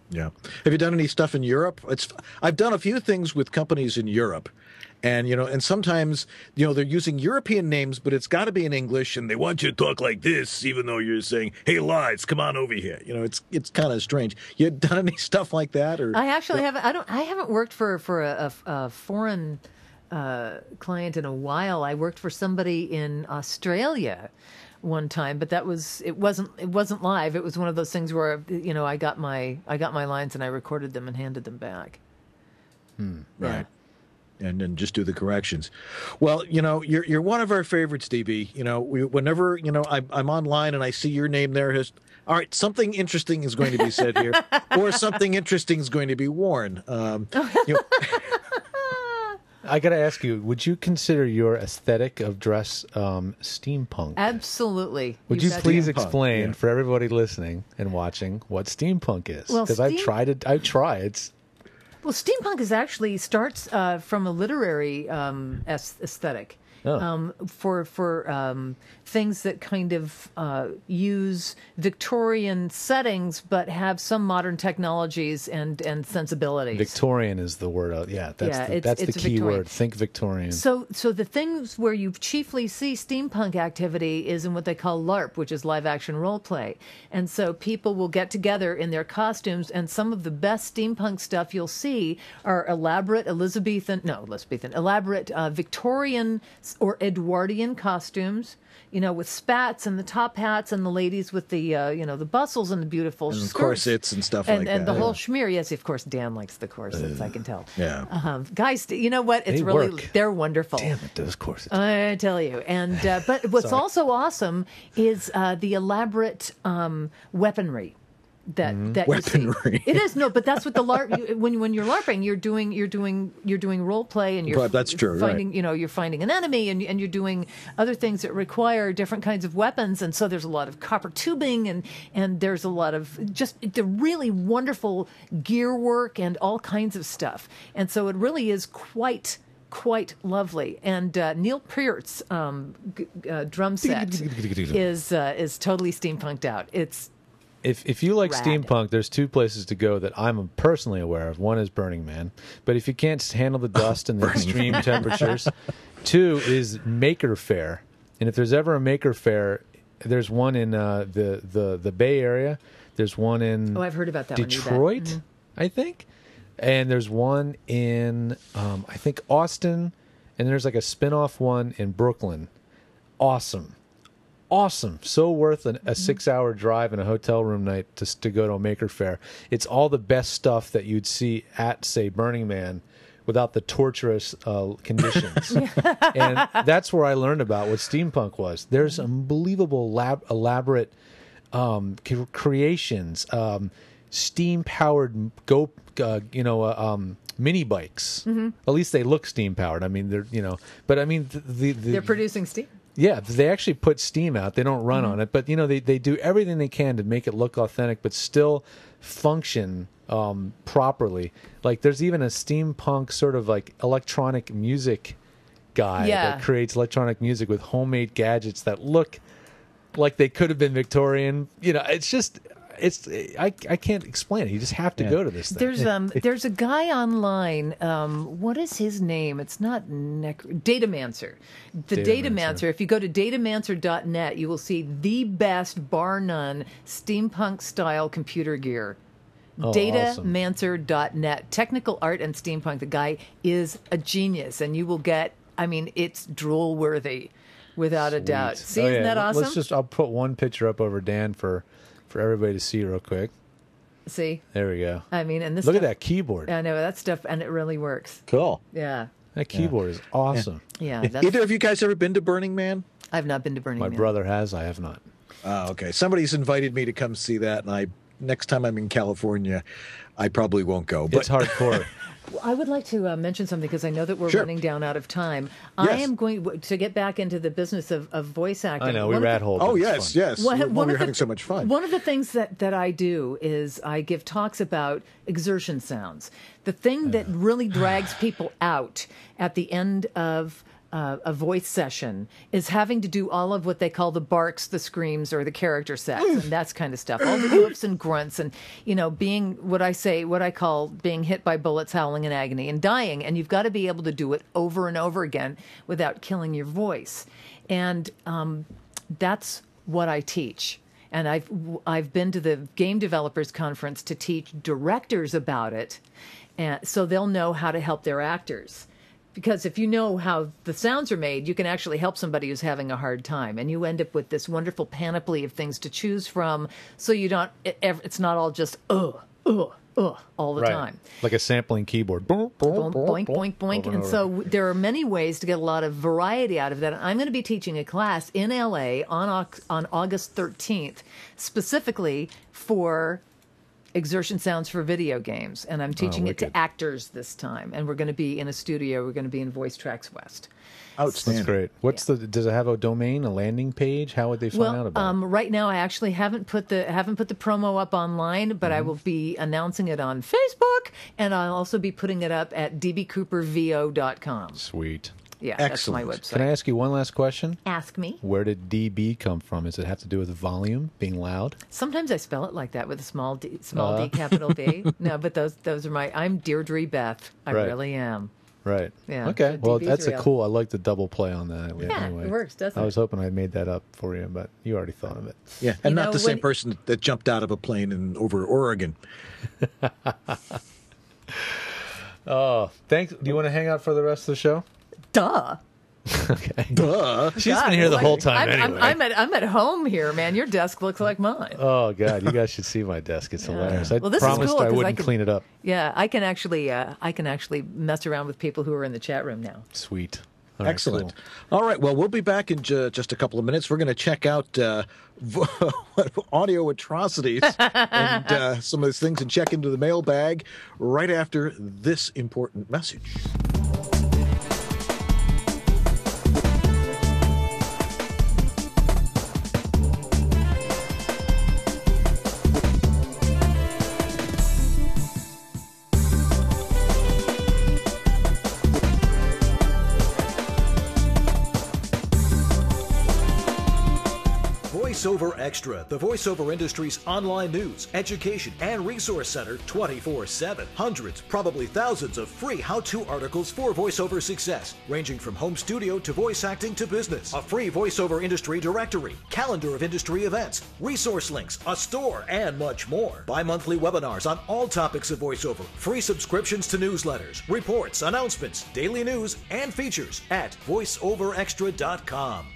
Yeah. Have you done any stuff in Europe? I've done a few things with companies in Europe. And, and sometimes, they're using European names, but it's got to be in English, and they want you to talk like this, even though you're saying, hey, Lides, come on over here. It's kind of strange. You done any stuff like that? Or I actually haven't. I haven't worked for a foreign client in a while. I worked for somebody in Australia one time, but it wasn't live. It was one of those things where I got my lines and I recorded them and handed them back. Right. Yeah. And then just do the corrections. Well, you're one of our favorites, Stevie. Whenever I'm online and I see your name there, all right, something interesting is going to be said here, or something interesting is going to be worn. I got to ask you, would you consider your aesthetic of dress steampunk? Absolutely. Would you betcha. please Steampunk, explain yeah. for everybody listening and watching what steampunk is? Well, Because I've tried it. Well, steampunk starts from a literary aesthetic. Oh. For things that kind of use Victorian settings but have some modern technologies and sensibilities. Victorian is the word. Yeah, that's it's the key Victorian. word. Think Victorian. So the things where you chiefly see steampunk activity is in what they call LARP, which is live action role play. And so people will get together in their costumes, and some of the best steampunk stuff you'll see are elaborate Victorian or Edwardian costumes, with spats and the top hats, and the ladies with the the bustles and the beautiful And skirts. corsets and stuff like that. And the whole Yeah. schmear. Yes, of course, Dan likes the corsets. I can tell. Yeah. Guys, you know what? It's They really work. they're wonderful. Damn it, those corsets. I tell you. And but what's also awesome is the elaborate weaponry. That you see. Weaponry. It is but that's what the LARP. When you're LARPing, you're doing role play, and you're Right, that's true, right. finding you're finding an enemy, and you're doing other things that require different kinds of weapons, and so there's a lot of copper tubing, and there's a lot of just the really wonderful gear work and all kinds of stuff, and so it really is quite lovely. And Neil Peart's drum set is totally steampunked out. It's If you like Rad. steampunk, there's two places to go that I'm personally aware of. One is Burning Man, but if you can't handle the dust and the extreme temperatures, two is Maker Faire. And if there's ever a Maker Faire, there's one in the Bay Area. There's one in I've heard about that one, you bet. Detroit, I think, and there's one in I think Austin, and there's like a spin-off one in Brooklyn. Awesome. So worth a 6-hour drive and a hotel room night to go to a Maker Faire. It's all the best stuff that you'd see at, say, Burning Man without the torturous conditions. And that's where I learned about what steampunk was. There's unbelievable elaborate creations, steam-powered mini bikes. At least they look steam-powered. I mean, they're, but I mean, they're producing steam. Yeah, they actually put steam out. They don't run on it, but they do everything they can to make it look authentic, but still function properly. Like there's even a steampunk sort of like electronic music guy that creates electronic music with homemade gadgets that look like they could have been Victorian. It's just. I can't explain it. You just have to go to this thing. There's a guy online. What is his name? It's not Datamancer. The Datamancer. If you go to datamancer.net, you will see the best, bar none, steampunk style computer gear. Datamancer.net. Technical art and steampunk. The guy is a genius, and you will get. I mean, it's drool worthy, without a doubt. See, isn't that awesome? I'll put one picture up over Dan for everybody to see real quick. See? There we go. I mean, and this Look at stuff, that keyboard. I know that stuff, and it really works. Cool. Yeah. That keyboard is awesome. Yeah. Either of you guys ever been to Burning Man? I've not been to Burning My Man. brother has. I have not. Oh, okay. Somebody's invited me to come see that, and next time I'm in California, I probably won't go. But It's hardcore. I would like to mention something because I know that we're Sure. running down out of time. Yes. I am going to get back into the business of voice acting. I know, we rat-holed. oh It's yes, fun. yes. One We're of the- having so much fun. One of the things that I do is I give talks about exertion sounds. The thing that really drags people out at the end of a voice session is having to do all of what they call the barks, the screams, or the character sets, and that's kind of stuff. All the whoops and grunts, and being what I call being hit by bullets, howling in agony, and dying. And you've got to be able to do it over and over again without killing your voice. And that's what I teach. And I've been to the Game Developers Conference to teach directors about it, and so they'll know how to help their actors. Because if you know how the sounds are made, you can actually help somebody who's having a hard time, and you end up with this wonderful panoply of things to choose from. So you don't. It's not all just all the time. Like a sampling keyboard. Boink, Boink, boink, boink. And so there are many ways to get a lot of variety out of that. I'm going to be teaching a class in LA on August 13th, specifically for exertion sounds for video games. And I'm teaching it to actors this time. And we're going to be in a studio. We're going to be in Voice Tracks West. Outstanding. That's great. Does it have a domain, a landing page? How would they find out about it? Right now I actually haven't put the promo up online, but I will be announcing it on Facebook, and I'll also be putting it up at dbcoopervo.com. Sweet. Yeah, Excellent. that's my website. Can I ask you one last question? Ask me. Where did DB come from? Does it have to do with volume, being loud? Sometimes I spell it like that with a small d, capital B. No, but those are I'm Deirdre Beth. I Right. really am. Right. Yeah, Okay. so Well, DB's that's real. I like the double play on that. Yeah, anyway. it works, doesn't I was it? hoping I made that up for you, but you already thought of it. Yeah, and You not know, the same when- person that jumped out of a plane over Oregon. Oh, thanks. Do you want to hang out for the rest of the show? Duh. Okay. Duh. She's God, been here the it's whole like- time anyway. I'm at home here, man. Your desk looks like mine. Oh God, you guys should see my desk. It's hilarious. I Well, this is promised cool, I 'cause I wouldn't can- clean it up. Yeah, I can actually mess around with people who are in the chat room now. Sweet. All right, Excellent. cool. All right. Well, we'll be back in just a couple of minutes. We're going to check out audio atrocities and some of those things and check into the mailbag right after this important message. VoiceOver Extra, the voiceover industry's online news, education, and resource center 24/7. Hundreds, probably thousands of free how-to articles for voiceover success, ranging from home studio to voice acting to business. A free voiceover industry directory, calendar of industry events, resource links, a store, and much more. Bi-monthly webinars on all topics of voiceover, free subscriptions to newsletters, reports, announcements, daily news, and features at voiceoverextra.com.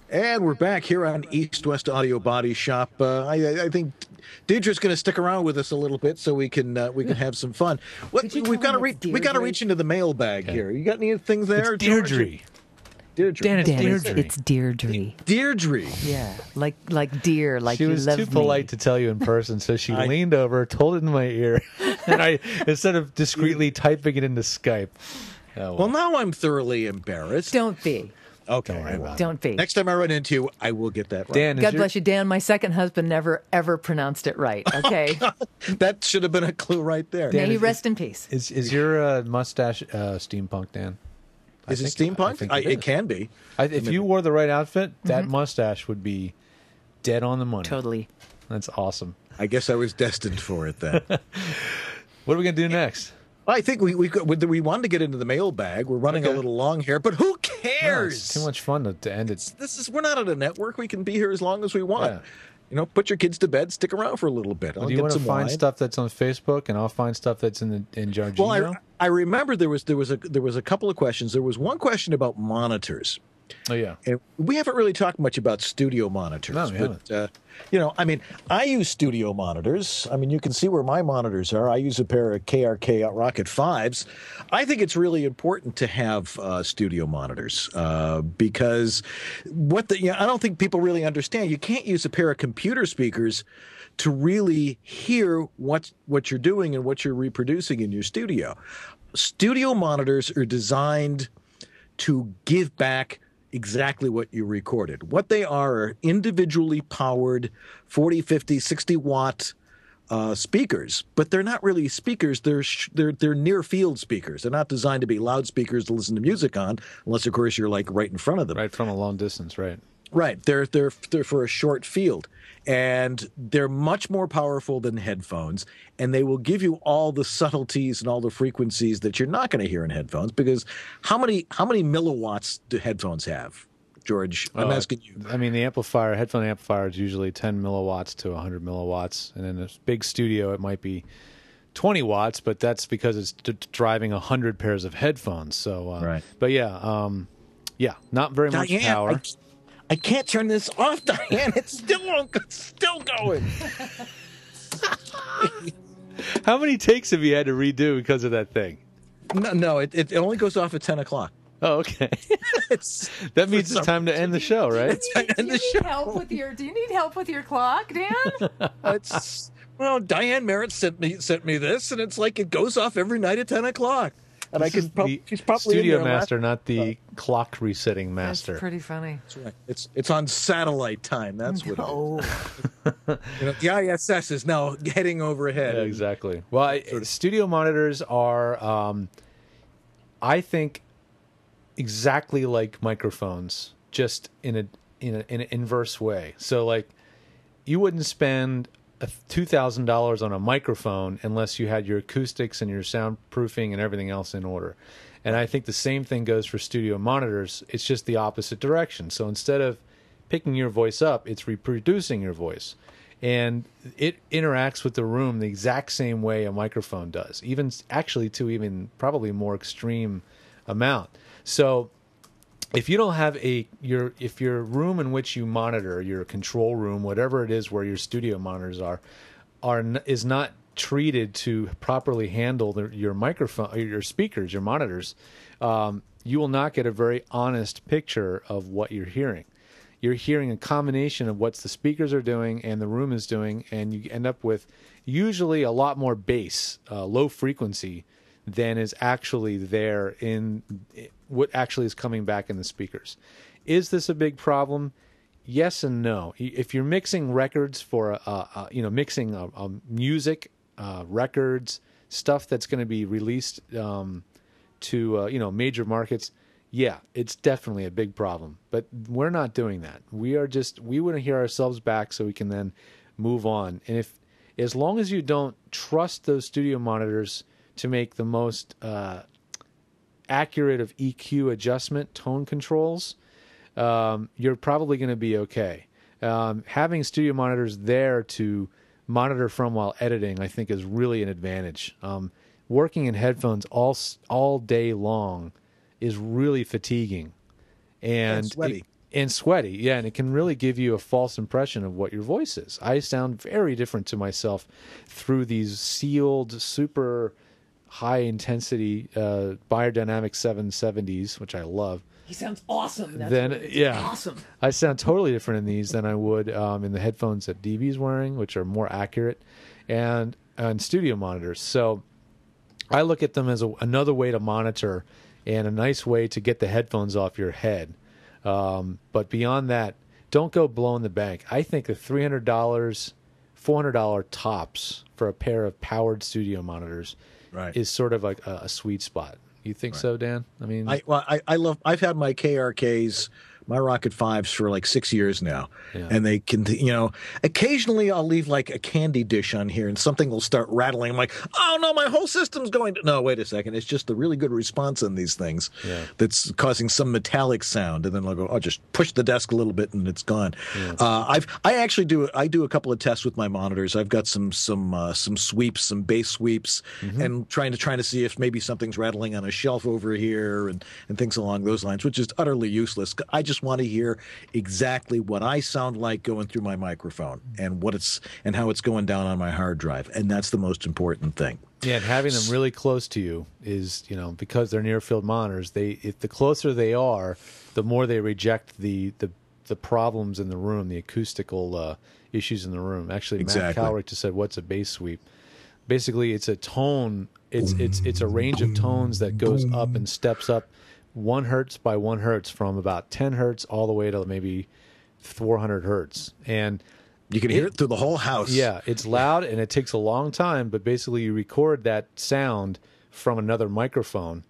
And we're back here on East West Audio Body Shop. I think Deidre's going to stick around with us a little bit so we can have some fun. Could you We've tell got to him it's we got to Deirdre? reach into the mailbag here. You got any things there, It's George? Deirdre. Deirdre. Dan, it's Dan, Deirdre. it's Deirdre. Deirdre. Yeah, like dear, like She you was love too me. polite to tell you in person, so she leaned over, told it in my ear, and I, instead of discreetly typing it into Skype. Oh, Well, now I'm thoroughly embarrassed. Don't be. Okay. Don't worry about it. Don't be. Next time I run into you, I will get that right. Dan, God bless you, Dan. My second husband never ever pronounced it right. Okay. That should have been a clue right there. May Dan, he is- rest in peace. Is your mustache steampunk, Dan? Is it think- steampunk? I think It is. can be. If you wore the right outfit, that mustache would be dead on the money. Totally. That's awesome. I guess I was destined for it then. What are we going to do next? I think we wanted to get into the mailbag. We're running a Okay. little long here, but who No, cares? it's too much fun to end it. We're not at a network. We can be here as long as we want. Yeah. You know, put your kids to bed, stick around for a little bit. I'll Do you get want to some find wine. stuff that's on Facebook, and I'll find stuff that's in Jargino? Well, I remember there was a couple of questions. There was one question about monitors. Oh yeah. And we haven't really talked much about studio monitors. No, we but, you know, I mean, I use studio monitors. I mean, you can see where my monitors are. I use a pair of KRK Rocket 5s. I think it's really important to have studio monitors because I don't think people really understand. You can't use a pair of computer speakers to really hear what you're doing and what you're reproducing in your studio. Studio monitors are designed to give back exactly what you recorded. What they are individually powered 40, 50, 60 watt speakers, but they're not really speakers. They're near field speakers. They're not designed to be loudspeakers to listen to music on, unless of course you're like right in front of them. Right from a long distance, right? Right. They're for a short field, and they're much more powerful than headphones, and they will give you all the subtleties and all the frequencies that you're not going to hear in headphones. Because how many milliwatts do headphones have, George? I'm asking you. I mean, the headphone amplifier is usually 10 milliwatts to 100 milliwatts, and in a big studio, it might be 20 watts, but that's because it's driving 100 pairs of headphones. So, Right. But yeah, not very much Diane, power. I can't turn this off, Diane. It's still going. How many takes have you had to redo because of that thing? No, it only goes off at 10 o'clock. Oh, okay. It's That means it's time to end the show, right? end the show. Do you need help with your clock, Dan? Well, Diane Merritt sent me this, and it's like it goes off every night at 10 o'clock. And This is the she's probably studio in there master, not the clock resetting master. That's pretty funny. It's on satellite time. That's what. Oh, The ISS is now heading overhead. Yeah, exactly. Well, studio monitors are, I think, exactly like microphones, just in an inverse way. So, like, you wouldn't spend $2,000 on a microphone unless you had your acoustics and your soundproofing and everything else in order. And I think the same thing goes for studio monitors. It's just the opposite direction. So instead of picking your voice up, it's reproducing your voice. And it interacts with the room the exact same way a microphone does, even actually to even probably more extreme amount. So if you don't have if your room in which you monitor, your control room, whatever it is where your studio monitors is not treated to properly handle your microphone, your speakers, your monitors, you will not get a very honest picture of what you're hearing. You're hearing a combination of what the speakers are doing and the room is doing, and you end up with usually a lot more bass, low frequency, than is actually there in what actually is coming back in the speakers. Is this a big problem? Yes and no. If you're mixing records for mixing music, records, stuff that's going to be released to major markets, yeah, it's definitely a big problem. But we're not doing that. We want to hear ourselves back so we can then move on. And as long as you don't trust those studio monitors to make the most accurate of EQ adjustment, tone controls, you're probably going to be okay. Having studio monitors there to monitor from while editing, I think, is really an advantage. Working in headphones all day long is really fatiguing and sweaty. Yeah, and it can really give you a false impression of what your voice is. I sound very different to myself through these sealed, super high intensity Beyerdynamic 770s, which I love. He sounds awesome. Awesome. I sound totally different in these than I would in the headphones that DB's wearing, which are more accurate, and studio monitors. So I look at them as another way to monitor and a nice way to get the headphones off your head. But beyond that, don't go blowing the bank. I think the $300, $400 tops for a pair of powered studio monitors is sort of like a sweet spot. You think so, Dan? I mean, I've had my KRKs, my Rocket 5s for like 6 years now. Yeah. And they can, occasionally I'll leave like a candy dish on here and something will start rattling. I'm like, oh no, my whole system's going to, no, wait a second. It's just the really good response on these things that's causing some metallic sound. And then I'll go, I'll just push the desk a little bit and it's gone. Yeah. I do a couple of tests with my monitors. I've got some sweeps, some bass sweeps, and trying to see if maybe something's rattling on a shelf over here and things along those lines, which is utterly useless. I just want to hear exactly what I sound like going through my microphone and how it's going down on my hard drive, and that's the most important thing. Yeah, and having them really close to you is, because they're near field monitors, if the closer they are, the more they reject the problems in the room, the acoustical issues in the room. Actually, Matt Calrick just said, "What's a bass sweep?" Basically, it's a tone. It's a range of tones that goes up and steps up 1 hertz by 1 hertz from about 10 hertz all the way to maybe 400 hertz. And you can hear it through the whole house. Yeah, it's loud and it takes a long time, but basically you record that sound from another microphone,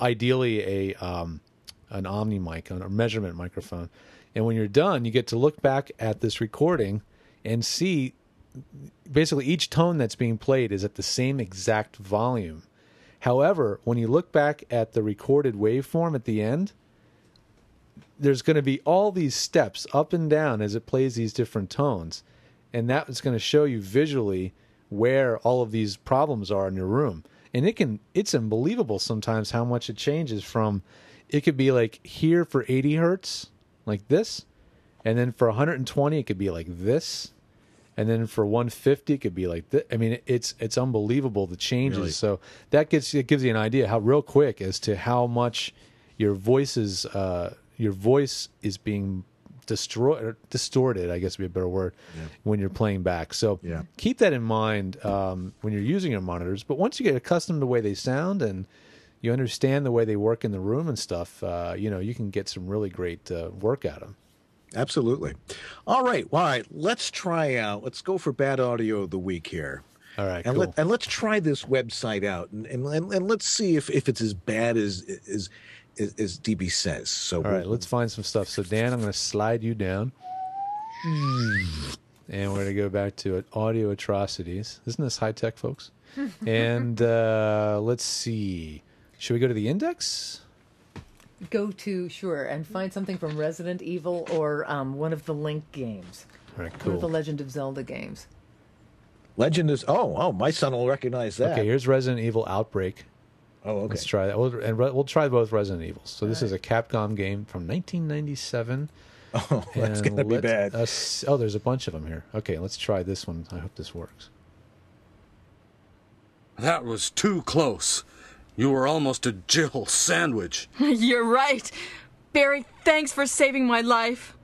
ideally an Omni mic, a measurement microphone. And when you're done, you get to look back at this recording and see basically each tone that's being played is at the same exact volume. However, when you look back at the recorded waveform at the end, there's going to be all these steps up and down as it plays these different tones. And that is going to show you visually where all of these problems are in your room. And it's unbelievable sometimes how much it changes from, it could be like here for 80 hertz, like this. And then for 120, it could be like this. And then for 150, it could be like this. I mean, it's unbelievable, the changes. Really? So that gives you an idea how real quick as to how much your voice is being distorted, I guess would be a better word, when you're playing back. So keep that in mind when you're using your monitors. But once you get accustomed to the way they sound and you understand the way they work in the room and stuff, you can get some really great work out of them. Absolutely. All right. Let's go for bad audio of the week here. All right. And cool. let's try this website out and let's see if it's as bad as DB says. So all right, let's find some stuff. So Dan, I'm going to slide you down. And we're going to go back to audio atrocities. Isn't this high tech, folks? And let's see. Should we go to the index? Go to, sure, and find something from Resident Evil or one of the Link games. All right, One cool. of the Legend of Zelda games. Legend is, my son will recognize that. Okay, here's Resident Evil Outbreak. Oh, okay. Let's try that. We'll try both Resident Evils. So this is a Capcom game from 1997. Oh, that's going to be bad. There's a bunch of them here. Okay, let's try this one. I hope this works. That was too close. You were almost a Jill sandwich. You're right. Barry, thanks for saving my life.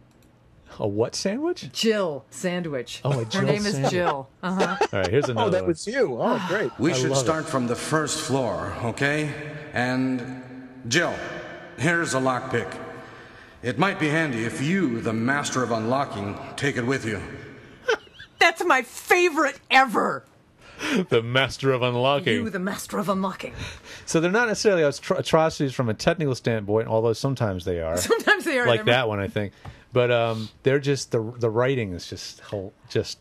A what sandwich? Jill Sandwich. Oh, a Her Jill name sandwich. is Jill. Uh-huh. All right, here's another Oh, that one. was you. Oh, great. We I should love start from the first floor, okay? And Jill, here's a lockpick. It might be handy if you, the master of unlocking, take it with you. That's my favorite ever. The master of unlocking. You, the master of unlocking. So they're not necessarily atrocities from a technical standpoint, although sometimes they are. Sometimes they are. Like that one, I think. But they're just the writing is just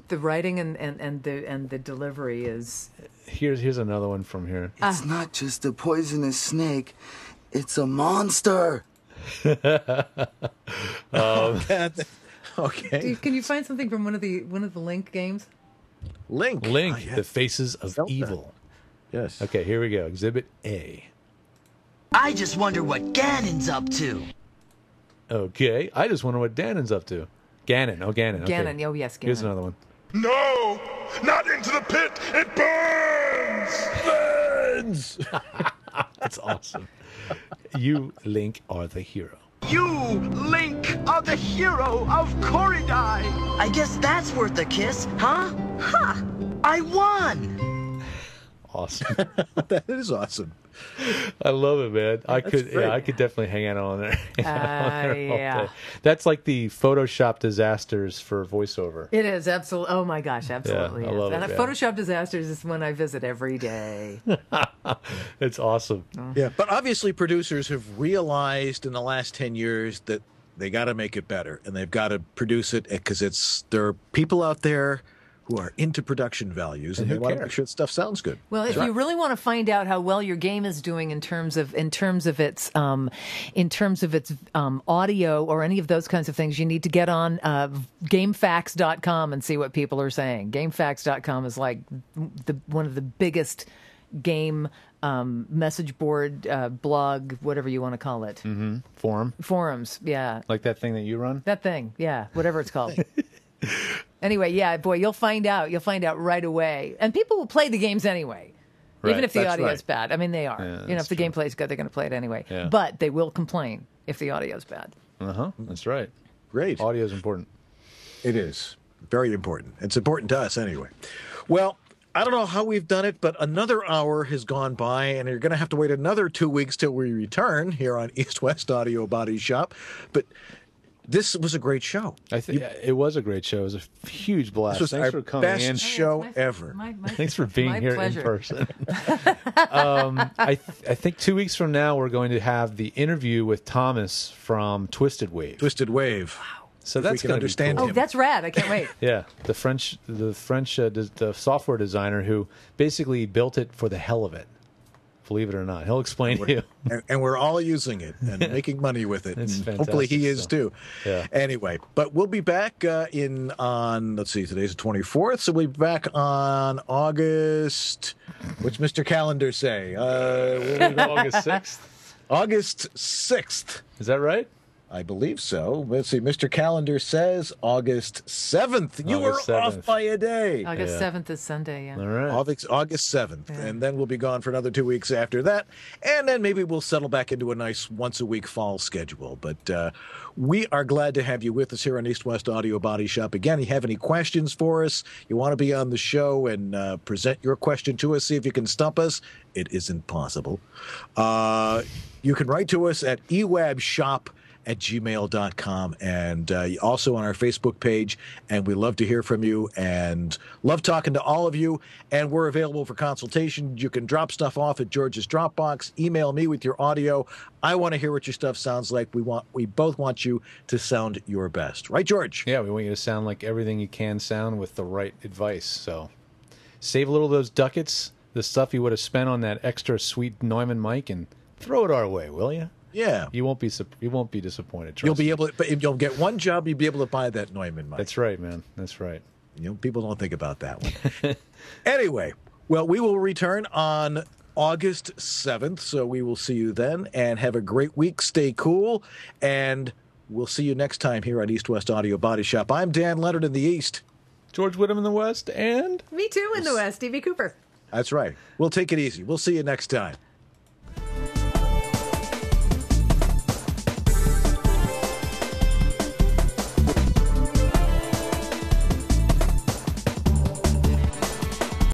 The writing and the delivery is. here's another one from here. It's not just a poisonous snake, it's a monster. Okay. Dude, can you find something from one of the Link games? Link. Link, Oh, yeah. the faces of Zelda. evil. Yes. Okay, here we go. Exhibit A. I just wonder what Ganon's up to. Okay, I just wonder what Ganon's up to. Ganon. Oh, Ganon. Okay. Ganon. Oh, yes, Ganon. Here's another one. No! Not into the pit! It burns! That's awesome. You, Link, are the hero. You, Link, are the hero of Corridai. I guess that's worth a kiss, huh? Ha! I won! Awesome. That is awesome. I love it, man. I could great. definitely hang out on there. All yeah. day. That's like the Photoshop disasters for voiceover. It is absolutely. Oh my gosh, absolutely. I is. love And it, yeah. Photoshop disasters is one I visit every day. It's awesome. Yeah, but obviously producers have realized in the last 10 years that they got to make it better and they've got to produce it because there are people out there who are into production values and they who want to care? make sure the stuff sounds good. Well, if you really want to find out how well your game is doing in terms of its audio or any of those kinds of things, you need to get on GameFAQs.com and see what people are saying. GameFAQs.com is like one of the biggest game message board blog, whatever you want to call it. Mm-hmm. Forums. Yeah, Like that thing that you run? that thing. Yeah, whatever it's called. Anyway, yeah, boy, you'll find out. You'll find out right away. And people will play the games anyway, even Right. if the That's audio is right. bad. I mean, they are. Yeah, if that's the gameplay is good, they're going to play it anyway. Yeah. But they will complain if the audio is bad. Uh-huh. That's right. Great. Audio is important. It is very important. It's important to us anyway. Well, I don't know how we've done it, but another hour has gone by, and you're going to have to wait another 2 weeks till we return here on East West Audio Body Shop. But this was a great show. I think it was a great show. It was a huge blast. This was Thanks our for coming best in. show ever. Thanks for being my here pleasure. in person. I think 2 weeks from now we're going to have the interview with Thomas from Twisted Wave. Twisted Wave. So If that's we can going to be understand cool. Oh, that's rad. I can't wait. Yeah, the French the software designer who basically built it for the hell of it. Believe it or not, he'll explain to you. And we're all using it and making money with it. It's And hopefully he fantastic is stuff. too. Yeah. Anyway, but we'll be back on, let's see, today's the 24th. So we'll be back on August, what's Mr. Calendar say? August 6th. August 6th. Is that right? I believe so. Let's see. Mr. Calendar says August 7th. You August were 7th. off by a day. August 7th is Sunday, yeah. All right. August 7th. And then we'll be gone for another 2 weeks after that. And then maybe we'll settle back into a nice once-a-week fall schedule. But we are glad to have you with us here on East West Audio Body Shop. Again, you have any questions for us, you want to be on the show and present your question to us, see if you can stump us. It isn't possible. You can write to us at ewabshop@ewabshop.com. gmail.com, and also on our Facebook page. And we love to hear from you and love talking to all of you. And we're available for consultation. You can drop stuff off at George's Dropbox. Email me with your audio. I want to hear what your stuff sounds like. We both want you to sound your best. Right, George? Yeah, we want you to sound like everything you can sound with the right advice. So save a little of those ducats, the stuff you would have spent on that extra sweet Neumann mic, and throw it our way, will you? Yeah, you won't be disappointed. You'll be able to, but if you'll get one job, you'll be able to buy that Neumann mic. That's right, man. That's right. People don't think about that one. Anyway, well, we will return on August 7th, so we will see you then, and have a great week. Stay cool, and we'll see you next time here on East West Audio Body Shop. I'm Dan Leonard in the East. George Whittam in the West, and me too in the West, Stevie Cooper. That's right. We'll take it easy. We'll see you next time.